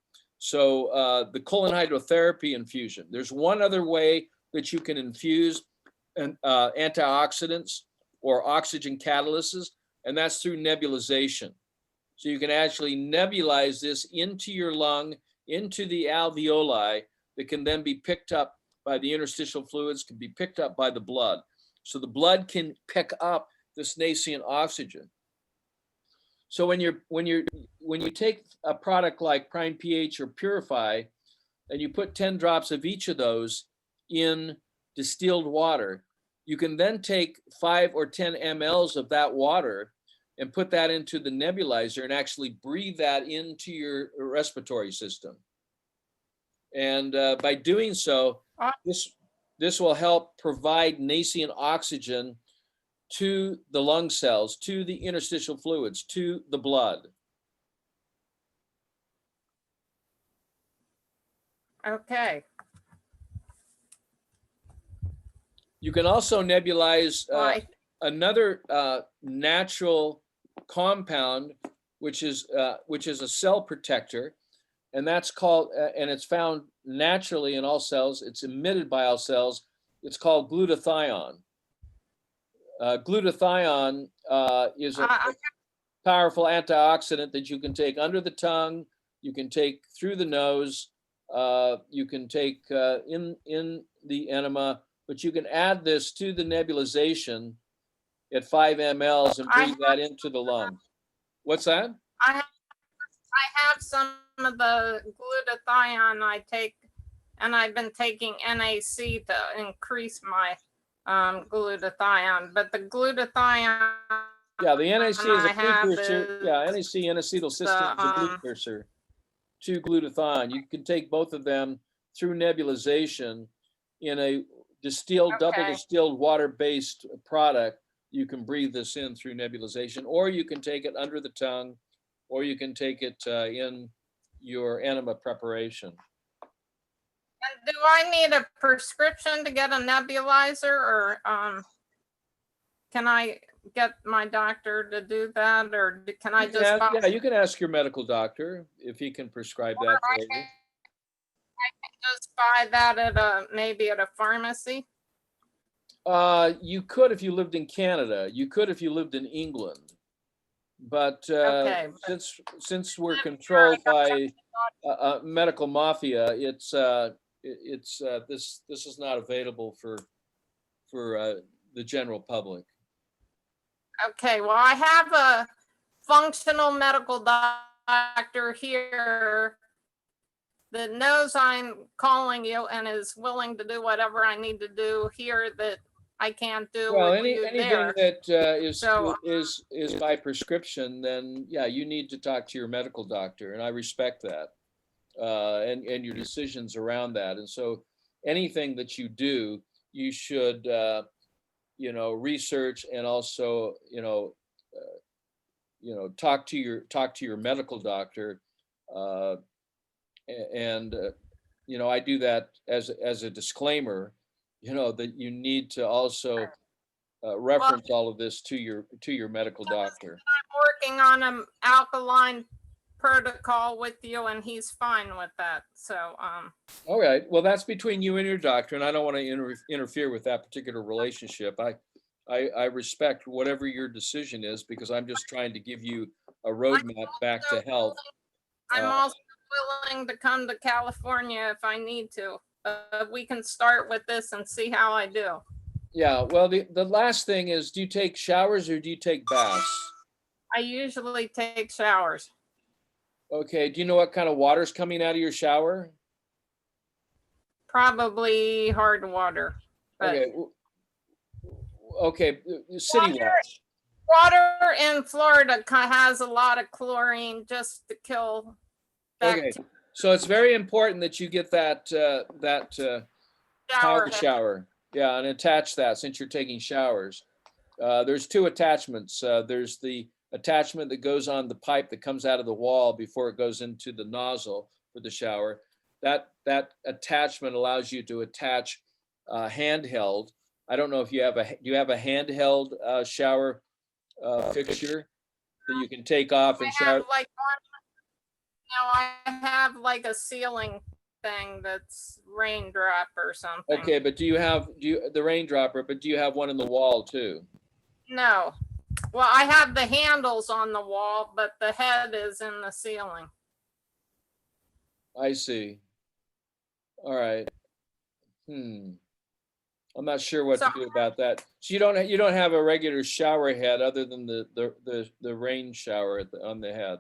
So the colon hydrotherapy infusion, there's one other way that you can infuse antioxidants or oxygen catalysts, and that's through nebulization. So you can actually nebulize this into your lung, into the alveoli, that can then be picked up by the interstitial fluids, can be picked up by the blood. So the blood can pick up this nascent oxygen. So when you take a product like Prime pH or Purify, and you put 10 drops of each of those in distilled water, you can then take 5 or 10 mLs of that water and put that into the nebulizer and actually breathe that into your respiratory system. And by doing so, this will help provide nascent oxygen to the lung cells, to the interstitial fluids, to the blood. Okay. You can also nebulize another natural compound, which is a cell protector, and that's called, and it's found naturally in all cells. It's emitted by all cells. It's called glutathione. Glutathione is a powerful antioxidant that you can take under the tongue, you can take through the nose, you can take in the enema, but you can add this to the nebulization at 5 mLs and breathe that into the lungs. What's that? I have some of the glutathione I take, and I've been taking NAC to increase my glutathione, but the glutathione. Yeah, the NAC is a precursor. Yeah, NAC, N-acetylcysteine, is a precursor to glutathione. You can take both of them through nebulization in a distilled, double distilled water-based product. You can breathe this in through nebulization, or you can take it under the tongue, or you can take it in your enema preparation. And do I need a prescription to get a nebulizer, or can I get my doctor to do that, or can I just buy? Yeah, you can ask your medical doctor if he can prescribe that for you. I can just buy that at maybe at a pharmacy? You could if you lived in Canada. You could if you lived in England. But since we're controlled by a medical mafia, this is not available for the general public. Okay, well, I have a functional medical doctor here that knows I'm calling you and is willing to do whatever I need to do here that I can't do. Well, anything that is by prescription, then yeah, you need to talk to your medical doctor, and I respect that, and your decisions around that. And so, anything that you do, you should research and also talk to your medical doctor, and I do that as a disclaimer. That you need to also reference all of this to your medical doctor. I'm working on an alkaline protocol with you, and he's fine with that. So all right, well, that's between you and your doctor, and I don't want to interfere with that particular relationship. I respect whatever your decision is, because I'm just trying to give you a roadmap back to health. I'm also willing to come to California if I need to. We can start with this and see how I do. Yeah, well, the last thing is, do you take showers or do you take baths? I usually take showers. Okay, do you know what kind of water's coming out of your shower? Probably hard water. Okay, city water. Water in Florida has a lot of chlorine just to kill Okay, bacteria. so it's very important that you get that Shower power head. shower. Yeah, and attach that since you're taking showers. There's two attachments. There's the attachment that goes on the pipe that comes out of the wall before it goes into the nozzle for the shower. That attachment allows you to attach handheld. I don't know if you have do you have a handheld shower fixture that you can take off and I have shower? like I have like a ceiling thing that's raindrop or something. Okay, but do you have the rain dropper? But do you have one in the wall too? No. Well, I have the handles on the wall, but the head is in the ceiling. I see. All right. I'm not sure what to do about that. So you don't have a regular shower head other than the rain shower on the head.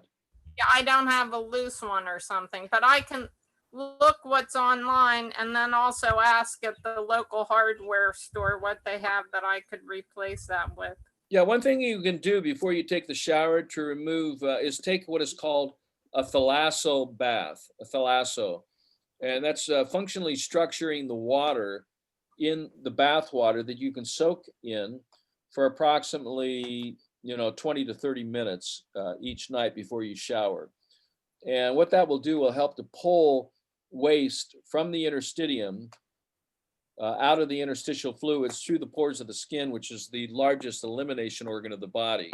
Yeah, I don't have a loose one or something, but I can look what's online and then also ask at the local hardware store what they have that I could replace that with. Yeah, one thing you can do before you take the shower to remove is take what is called a thalasso bath, a thalasso, and that's functionally structuring the water in the bath water that you can soak in for approximately 20 to 30 minutes each night before you shower. And what that will do will help to pull waste from the interstitium out of the interstitial fluids through the pores of the skin, which is the largest elimination organ of the body.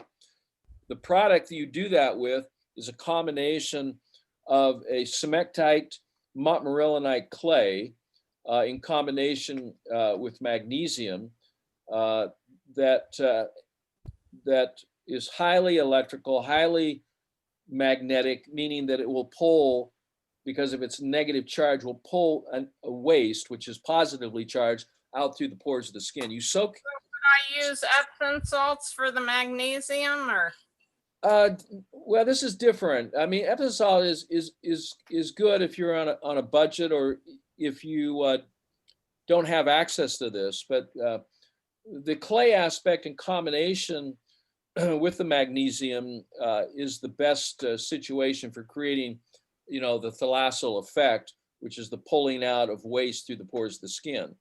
The product that you do that with is a combination of a smectite montmorillonite clay in combination with magnesium that is highly electrical, highly magnetic, meaning that it will pull, because of its negative charge, will pull a waste, which is positively charged, out through the pores of the skin. You soak. I use Epsom salts for the magnesium, or Well, this is different. I mean, Epsom salt is good if you're on a budget or if you don't have access to this. But the clay aspect in combination with the magnesium is the best situation for creating, the thalassal effect, which is the pulling out of waste through the pores of the skin.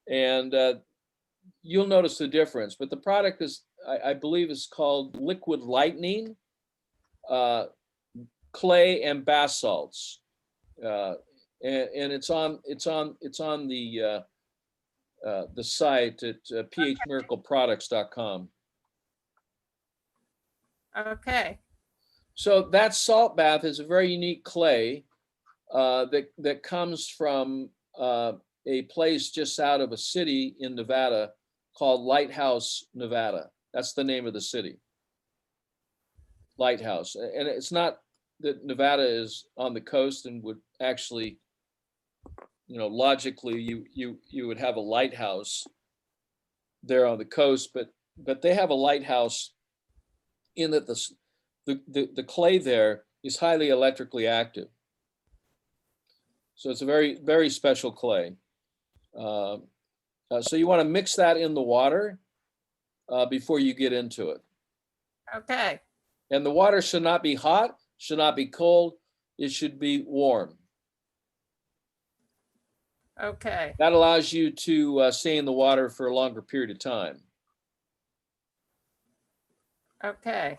And you'll notice the difference. But the product is, I believe, is called Liquid Lightning, clay and bath salts, and it's on the site at phmiracleproducts.com. okay. So that salt bath is a very unique clay that comes from a place just out of a city in Nevada called Lighthouse, Nevada. That's the name of the city, Lighthouse. And it's not that Nevada is on the coast and would actually, logically you would have a lighthouse there on the coast, but they have a lighthouse in that the clay there is highly electrically active. So it's a very, very special clay. So you want to mix that in the water before you get into it. Okay. And the water should not be hot, should not be cold. It should be warm. Okay. That allows you to stay in the water for a longer period of time. Okay.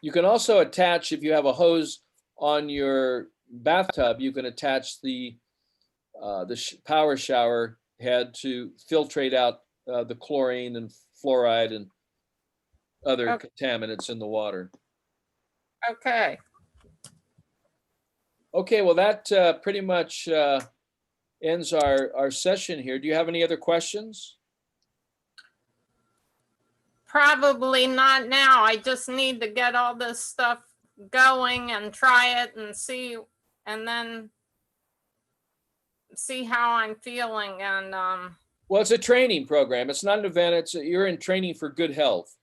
You can also attach, if you have a hose on your bathtub, you can attach the power shower head to filtrate out the chlorine and fluoride and other contaminants in the water. Okay. Okay, well, that pretty much ends our session here. Do you have any other questions? Probably not now. I just need to get all this stuff going and try it and see, and then see how I'm feeling. And well, it's a training program. It's not an event. You're in training for good health.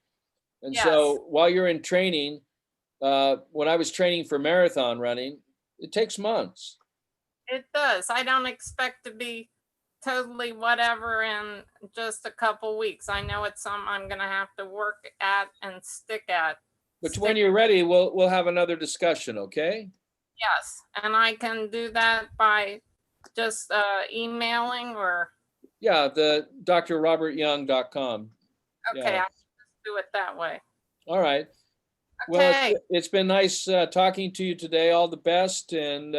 And yes. So while you're in training, when I was training for marathon running, it takes months. It does. I don't expect to be totally whatever in just a couple weeks. I know it's something I'm gonna have to work at and stick at. But when you're ready, we'll have another discussion, okay? Yes, and I can do that by just emailing or, Yeah, the drrobertyoung.com. okay, Yeah. I'll just do it that way. All right. Well, Okay, it's been nice talking to you today. All the best, and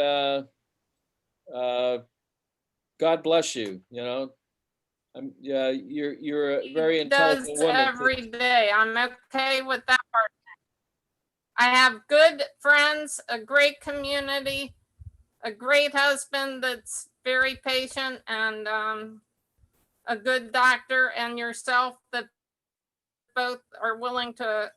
God bless you. You know, yeah, you're a very he does intelligent woman. every day. I'm okay with that part. I have good friends, a great community, a great husband that's very patient, and a good doctor, and yourself that both are willing to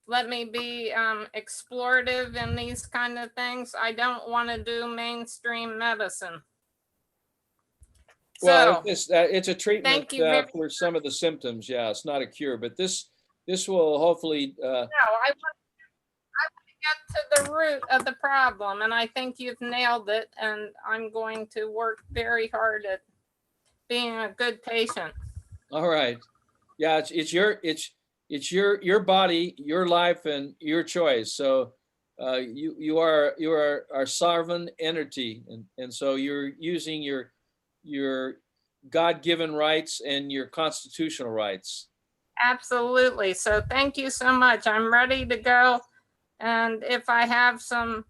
let me be explorative in these kind of things. I don't want to do mainstream medicine. Well, So it's a treatment thank you very for some of the symptoms. Yeah, it's not a cure, but this will hopefully. much. I want to get to the root of the problem, and I think you've nailed it. And I'm going to work very hard at being a good patient. All right. Yeah, it's your body, your life, and your choice. So you are our sovereign entity, and so you're using your God-given rights and your constitutional rights. Absolutely. So thank you so much. I'm ready to go. And if I have some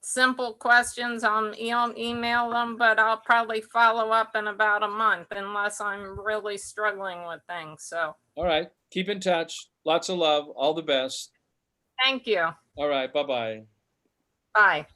simple questions, I'll email them, but I'll probably follow up in about a month unless I'm really struggling with things. So All right. Keep in touch. Lots of love. All the best. thank you. All right. Bye-bye. Bye.